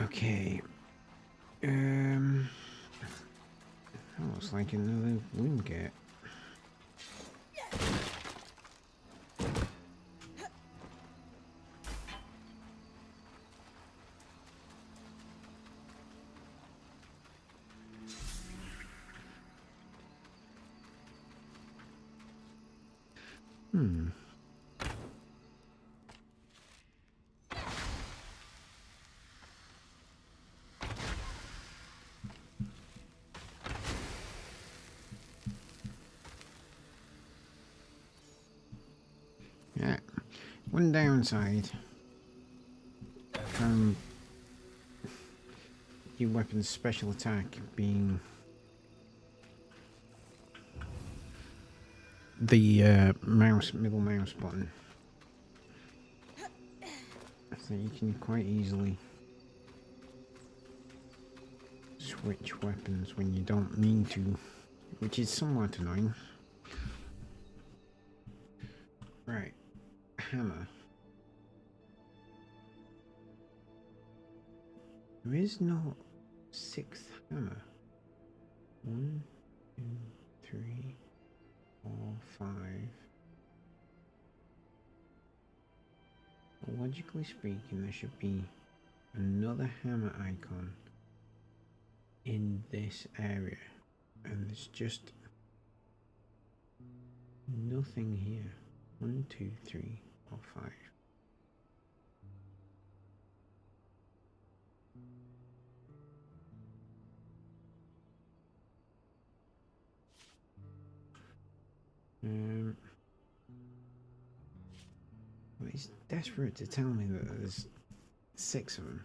Okay. That looks like another wound gate. Yeah. One downside from your weapon's special attack being the middle mouse button. So you can quite easily switch weapons when you don't mean to, which is somewhat annoying. Right. Hammer. There is no sixth hammer. 1, 2, 3, 4, 5. Logically speaking, there should be another hammer icon in this area, and there's just nothing here. 1, 2, 3, 4, 5. Well, he's desperate to tell me that there's 6 of them.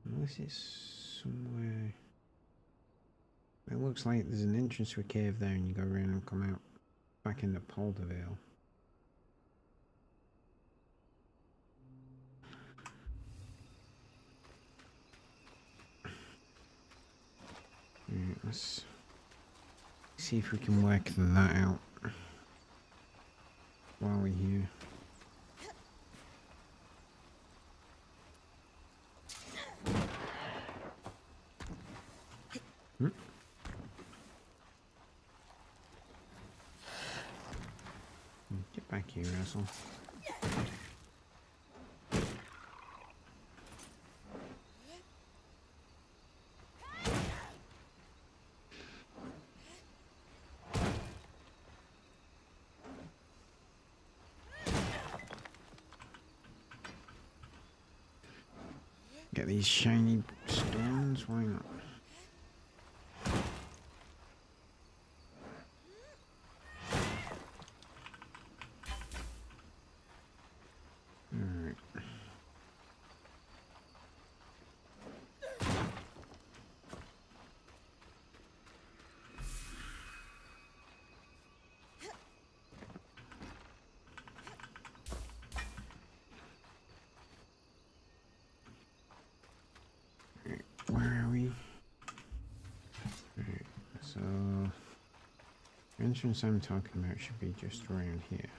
Unless it's somewhere. It looks like there's an entrance to a cave there, and you go around and come out back into Poldervale. Right, let's see if we can work that out while we're here. Get back here, asshole. Get these shiny stones, why not? Alright. Where are we? Alright, so the entrance I'm talking about should be just around here.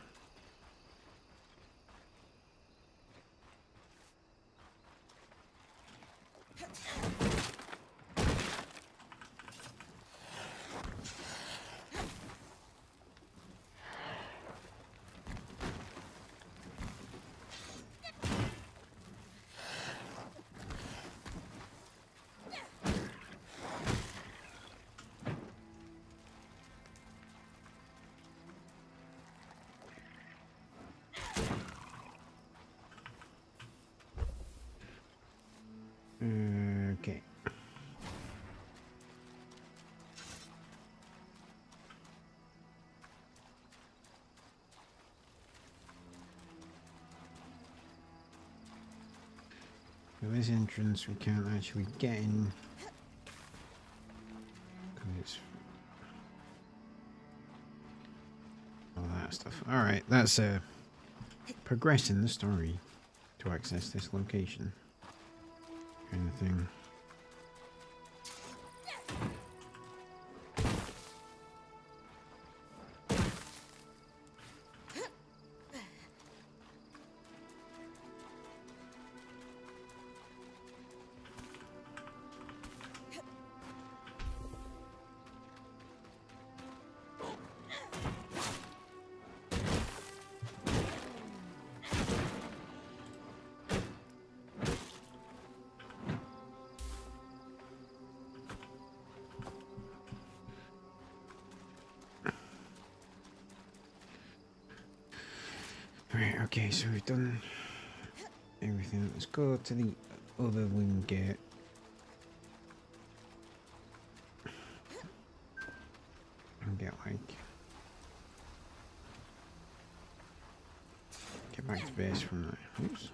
this entrance we can't actually get in. 'Cause it's all that stuff. Alright, that's progressing the story to access this location. Kind of thing. Right, okay, so we've done everything. Let's go to the other wing gate. And get back to base from there. Oops.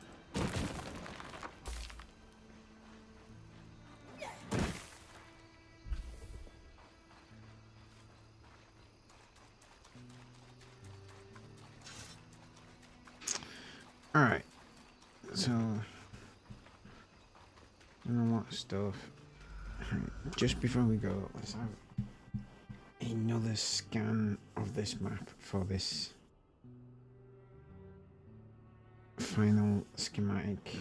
Alright, so I don't know what stuff. Just before we go, let's have another scan of this map for this final schematic.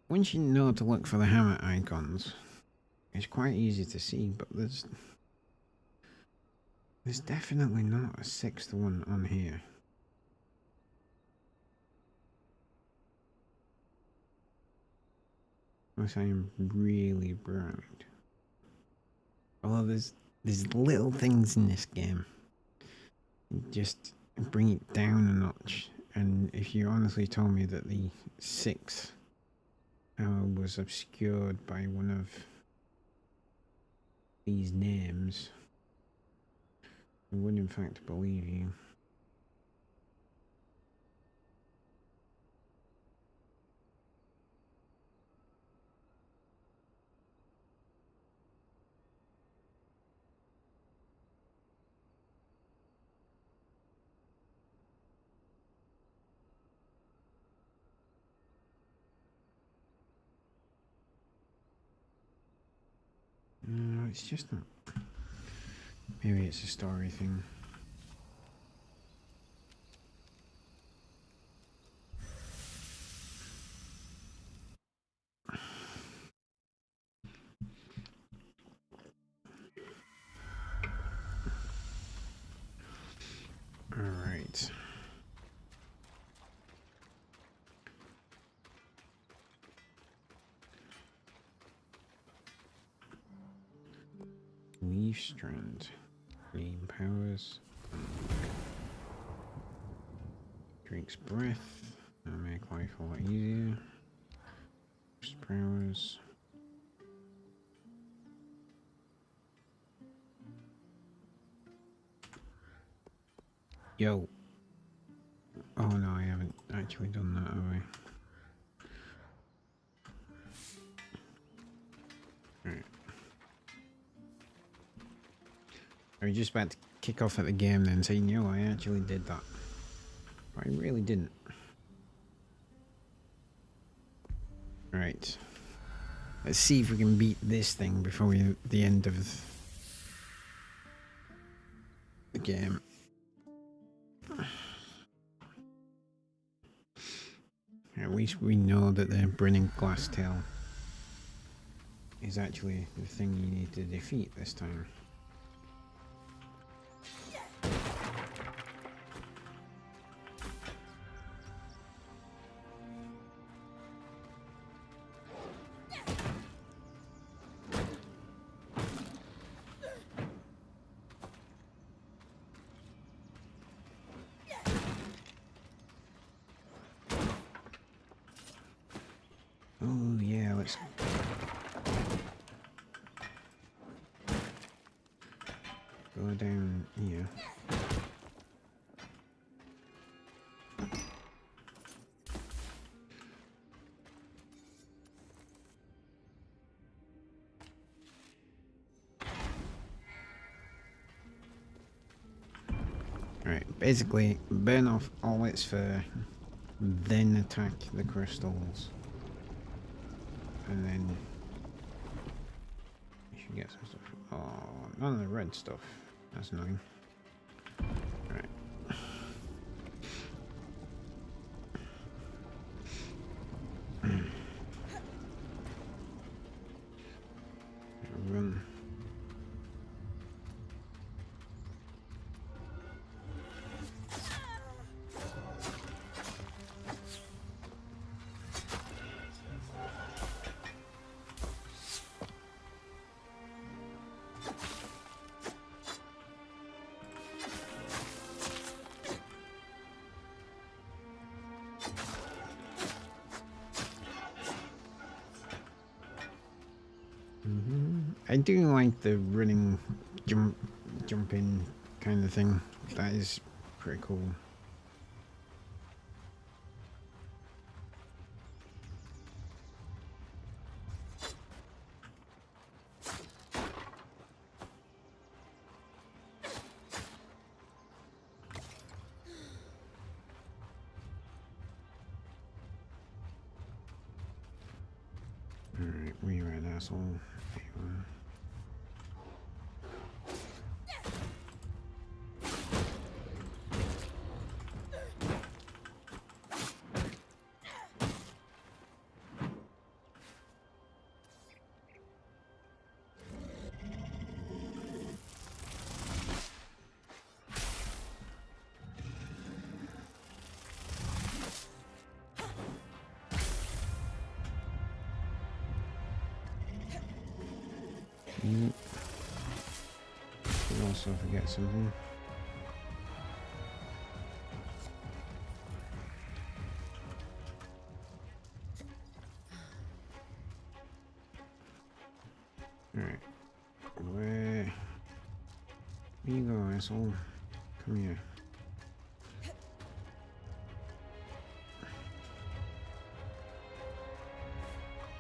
Once you know to look for the hammer icons, it's quite easy to see, but there's definitely not a sixth one on here. Unless I am really blind. Although there's little things in this game. Just bring it down a notch. And if you honestly told me that the sixth was obscured by one of these names, I would in fact believe you. No, it's just not. Maybe it's a story thing. All right. Leave Strand. Gain powers. Drinks breath. That'll make life a lot easier. Powers. Yo. Oh no, I haven't actually done that, have I? Alright. I was just about to kick off at the game then saying, yo, I actually did that. But I really didn't. Right. Let's see if we can beat this thing before the end of the game. At least we know that the Brimming Glasstail is actually the thing you need to defeat this time. Oh yeah, let's go down here. Right, basically burn off all its fur, then attack the crystals, and then you should get some stuff. Oh, none of the red stuff. That's annoying. Right. Run. I do like the running, jumping kind of thing. That is pretty cool. Alright, where you at, asshole? There you are. Could also forget something. Alright. Where you go, asshole? Come here.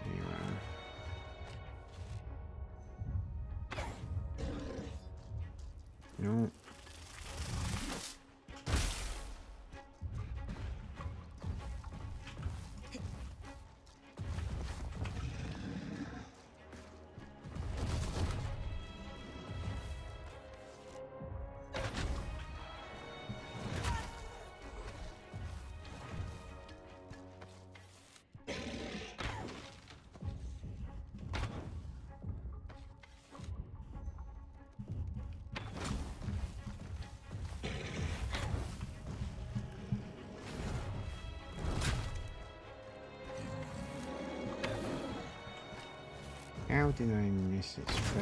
There you are. No. How did I miss its fur?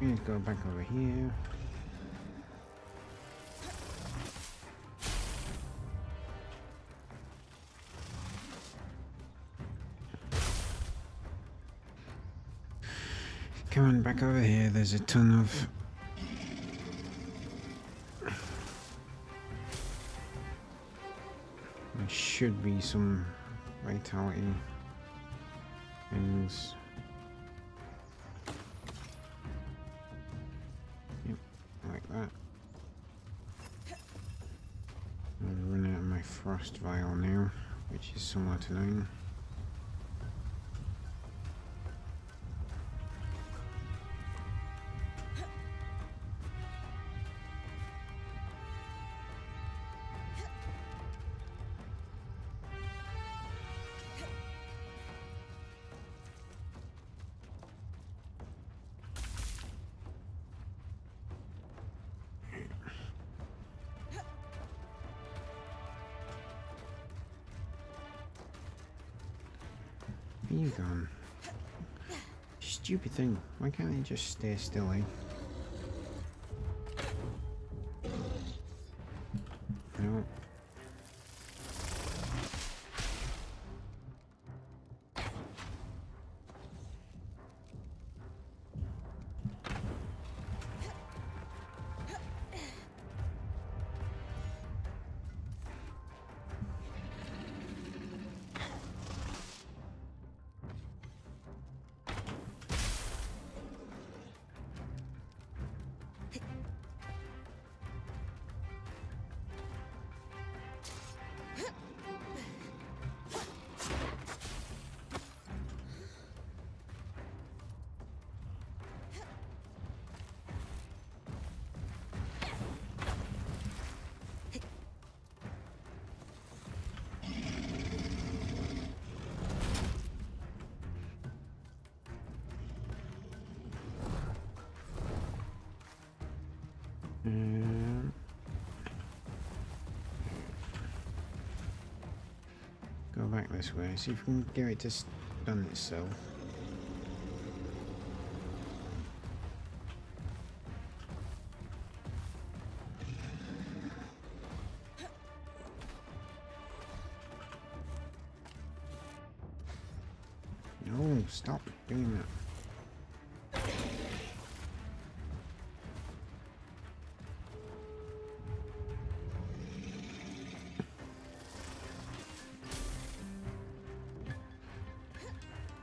We need to go back over here. Come on, back over here. There's a ton of... There should be some vitality things. Yep, like that. I'm running out of my frost vial now, which is somewhat annoying. Where you gone? Stupid thing. Why can't he just stay still, eh? No. Go back this way, see if we can get it to stun itself. No, stop doing that.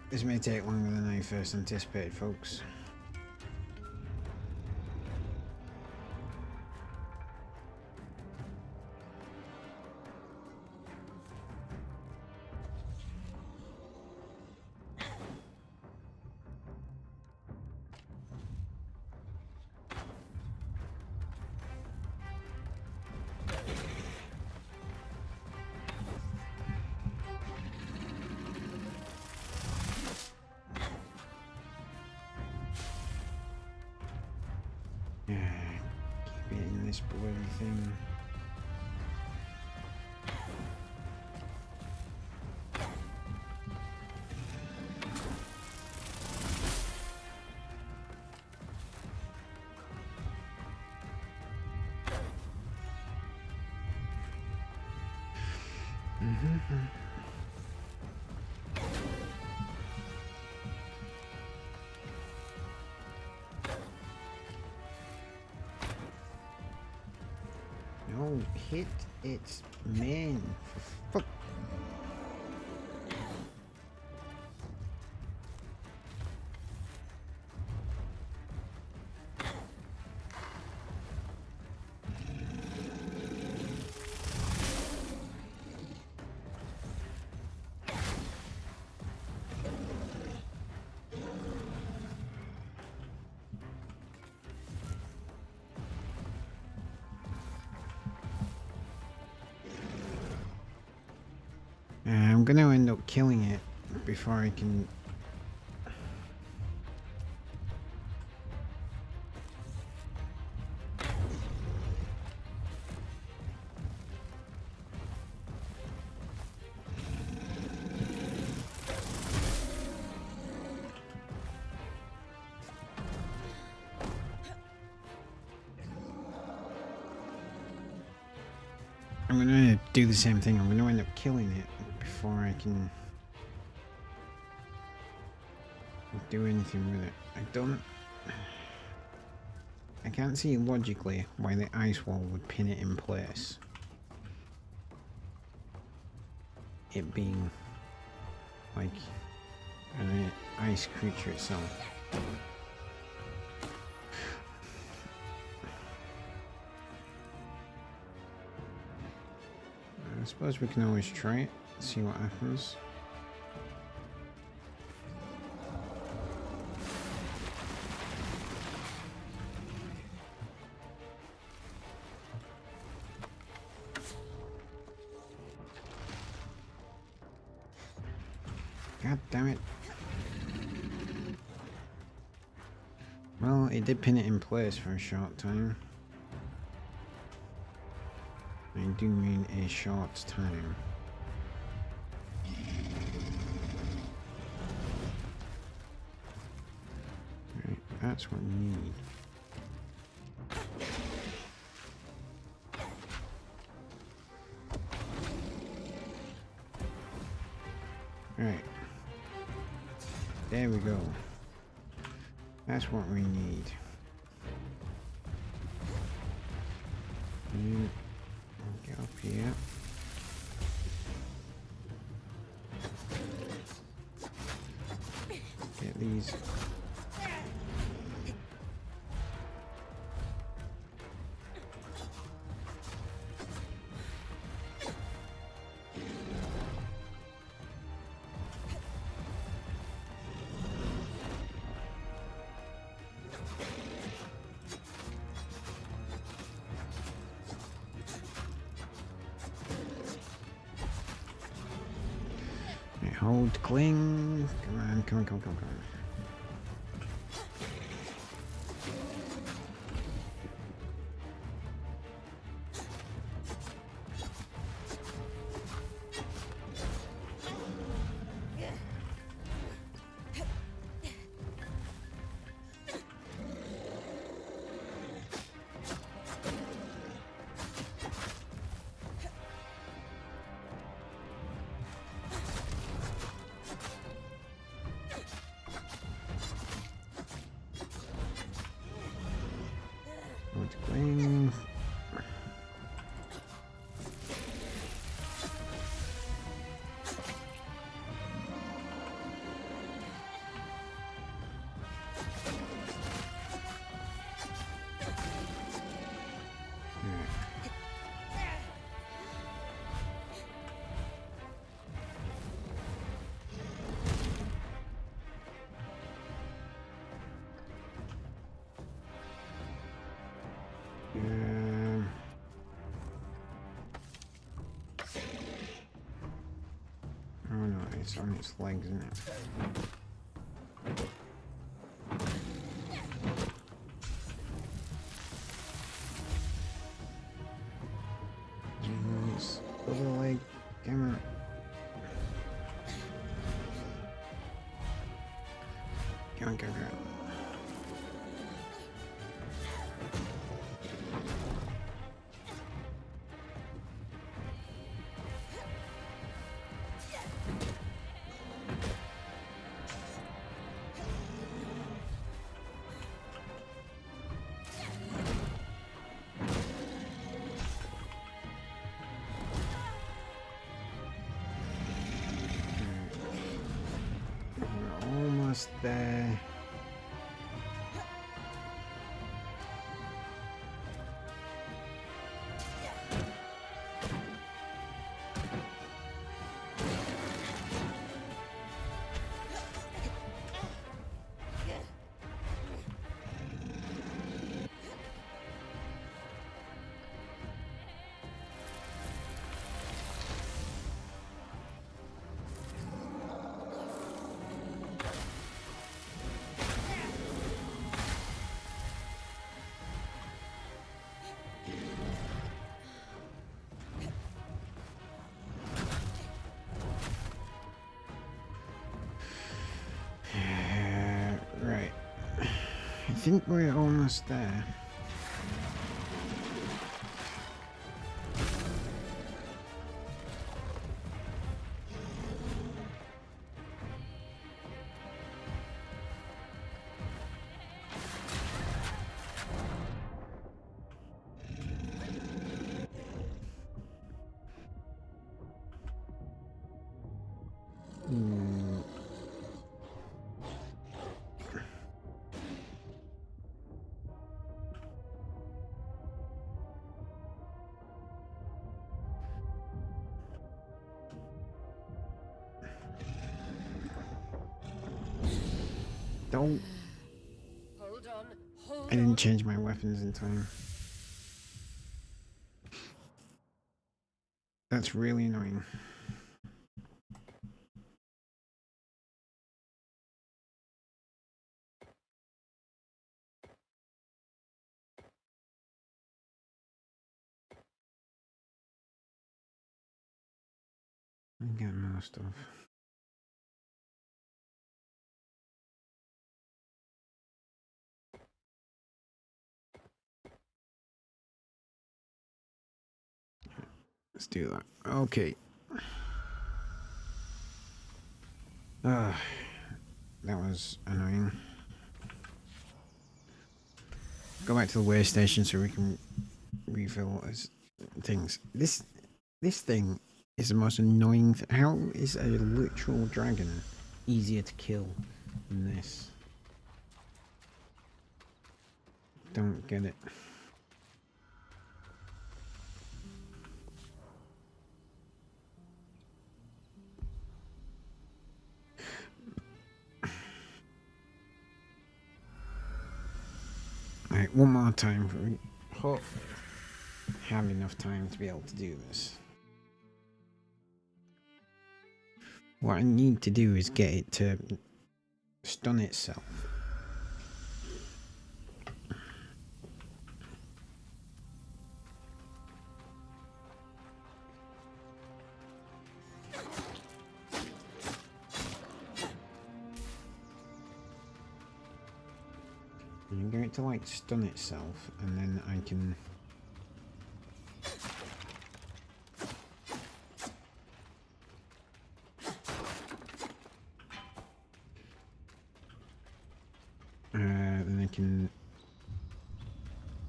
This may take longer than I first anticipated, folks. Keep hitting this bloody thing. No, hit its main. Fuck. I'm gonna end up killing it before I can. I'm gonna do the same thing. I'm gonna end up killing it before I can do anything with it. I can't see logically why the ice wall would pin it in place. It being like an ice creature itself. I suppose we can always try it, see what happens. God damn it. Well, it did pin it in place for a short time. I do mean a short time. That's what we need. Right. There we go. That's what we need. And we'll get up here. Get these. Right, hold, cling. Come on, come on, come on, come on, come on. Hold, cling. Oh no, it's on its legs, isn't it? Nice. Other leg, camera. Come on, go, go. We're almost there. Right. I think we're almost there. Hmm. Don't. Hold on, hold I didn't change my weapons in time. That's really annoying. I get more stuff. Let's do that. Okay. That was annoying. Go back to the way station so we can refill things. This thing is the most annoying thing. How is a literal dragon easier to kill than this? Don't get it. Right, one more time. We hope have enough time to be able to do this. What I need to do is get it to stun itself. I'm going to like stun itself, and then I can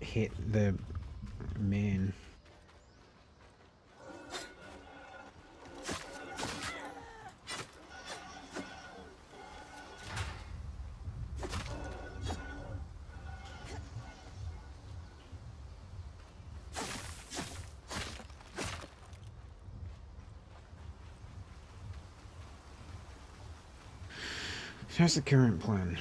hit the main. That's the current plan.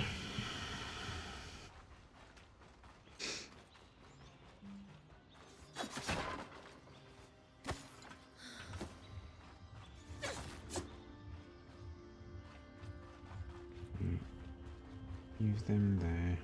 Use them there.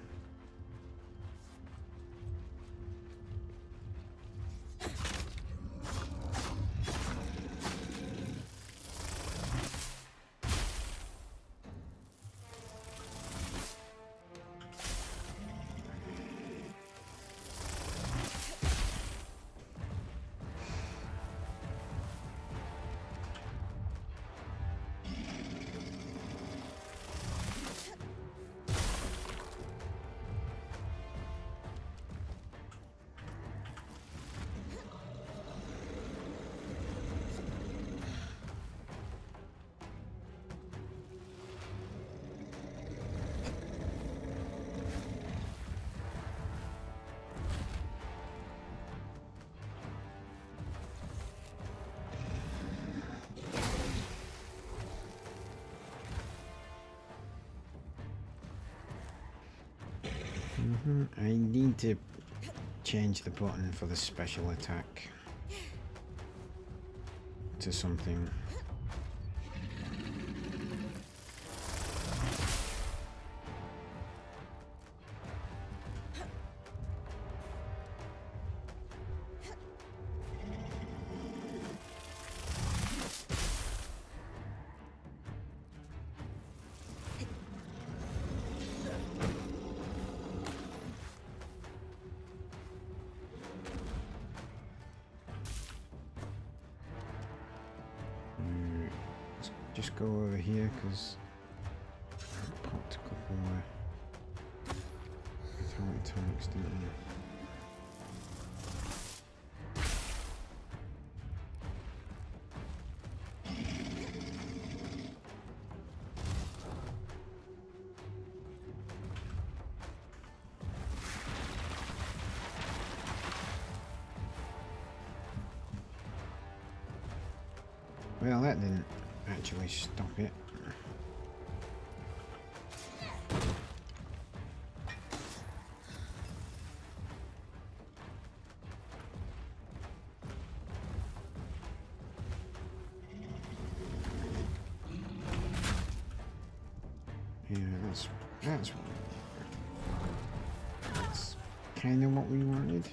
I need to change the button for the special attack to something. Just go over here because I popped a couple more atomic tonics, didn't I? Well, that didn't actually stop it. Yeah, that's kind of what we wanted.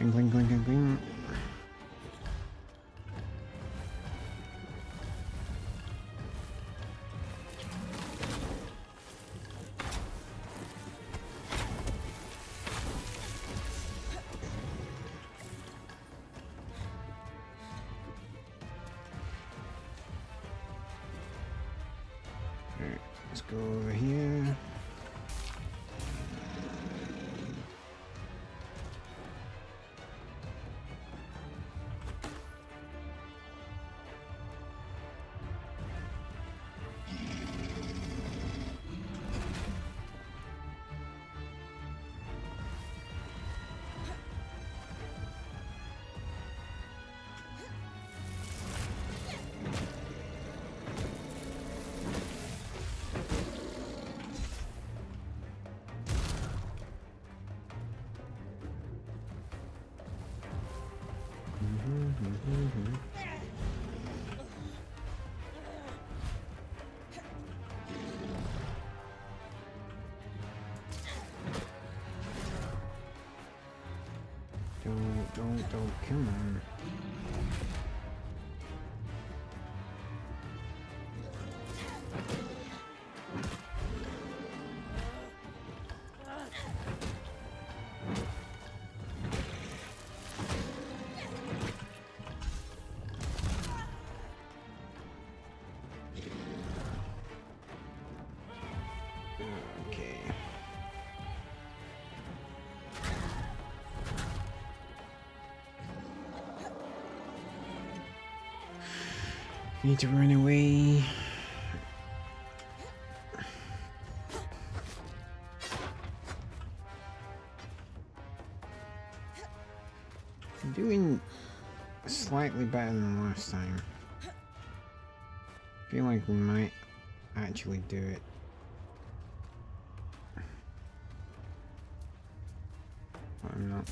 Cling, cling, cling, cling, cling. Alright, let's go over here. Don't, come on. Okay. Need to run away. I'm doing slightly better than last time. Feel like we might actually do it. But I'm not.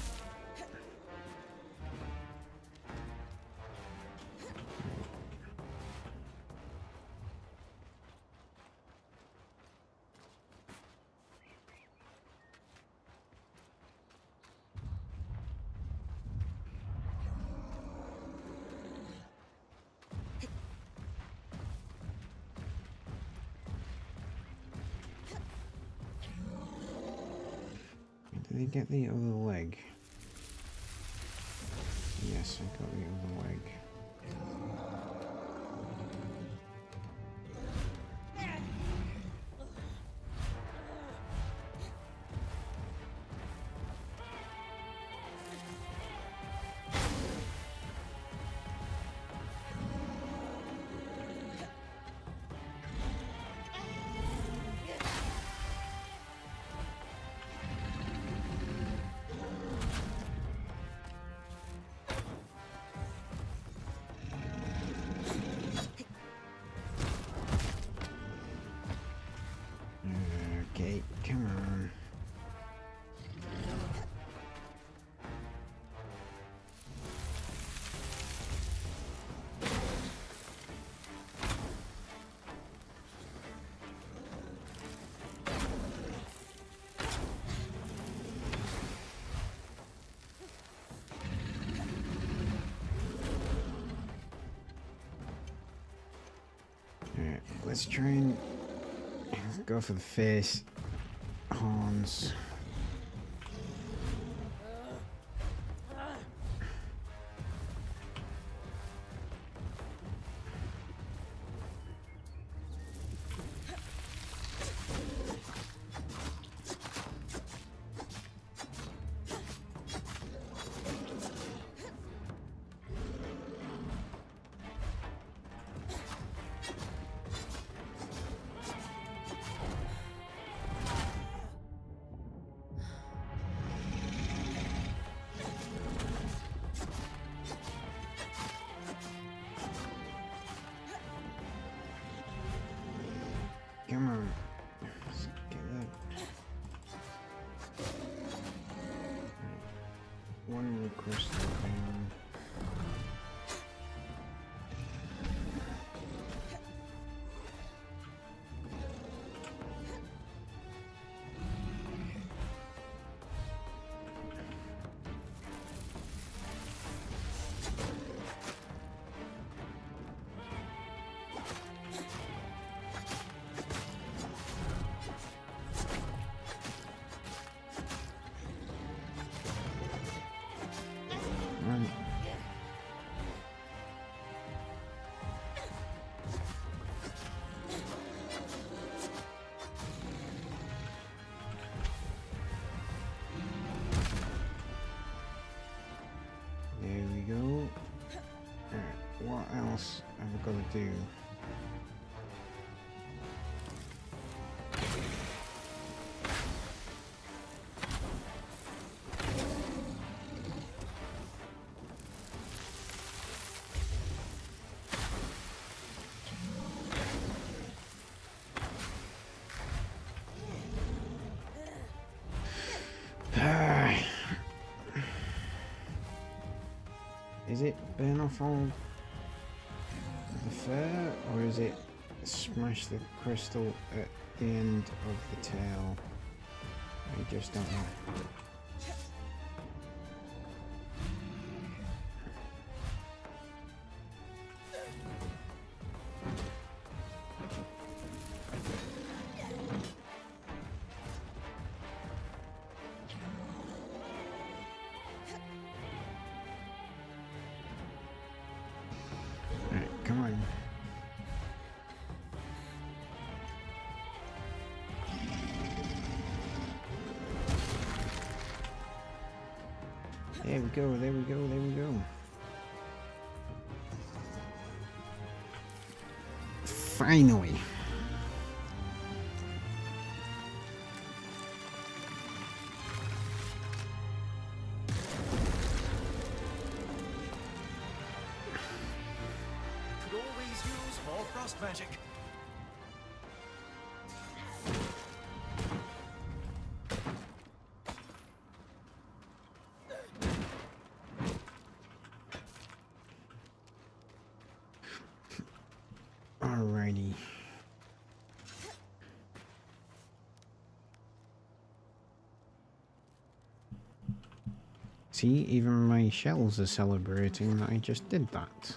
Did they get the other leg? Yes, I got the other leg. Okay, come on. Alright, let's try and go for the face. Horns. Come on. Let's get that. One more crystal down. do. Is it burn off all the fur, or is it smash the crystal at the end of the tail? I just don't know. Alright, come on. There we go, there we go, there we go. Finally. Could always use more frost magic. Alrighty. See, even my shells are celebrating that I just did that.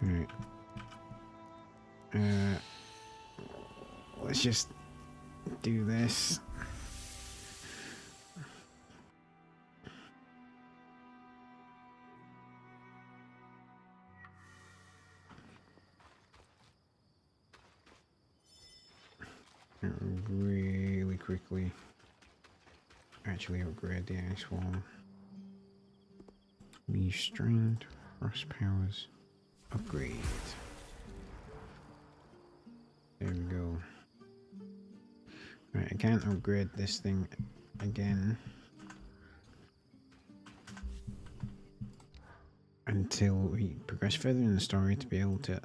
Right. Let's just do this. Really quickly. Actually upgrade the ice wall. Leave Strand, frost powers, upgrade. There we go. Right, I can't upgrade this thing again until we progress further in the story to be able to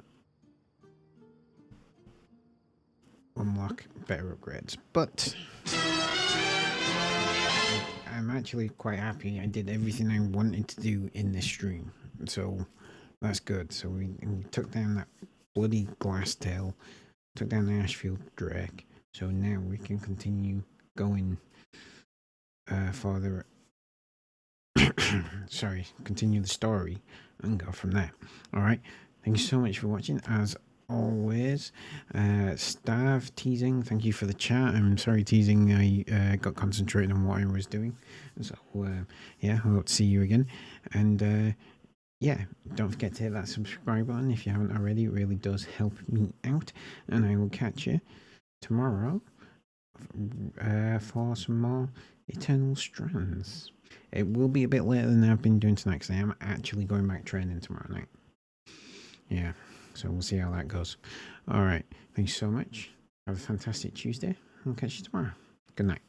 unlock better upgrades. But I'm actually quite happy I did everything I wanted to do in this stream, so that's good. So we took down that bloody glass tail, took down the Ashfield Drake, so now we can continue going further. Sorry, continue the story and go from there. Alright, thank you so much for watching. As always, Stav teasing, thank you for the chat. I'm sorry teasing, I got concentrated on what I was doing, so yeah, I hope to see you again. And yeah, don't forget to hit that subscribe button if you haven't already. It really does help me out, and I will catch you tomorrow for some more Eternal Strands. It will be a bit later than I've been doing tonight because I am actually going back training tomorrow night. Yeah, so we'll see how that goes. Alright, thank you so much. Have a fantastic Tuesday. I'll catch you tomorrow. Good night.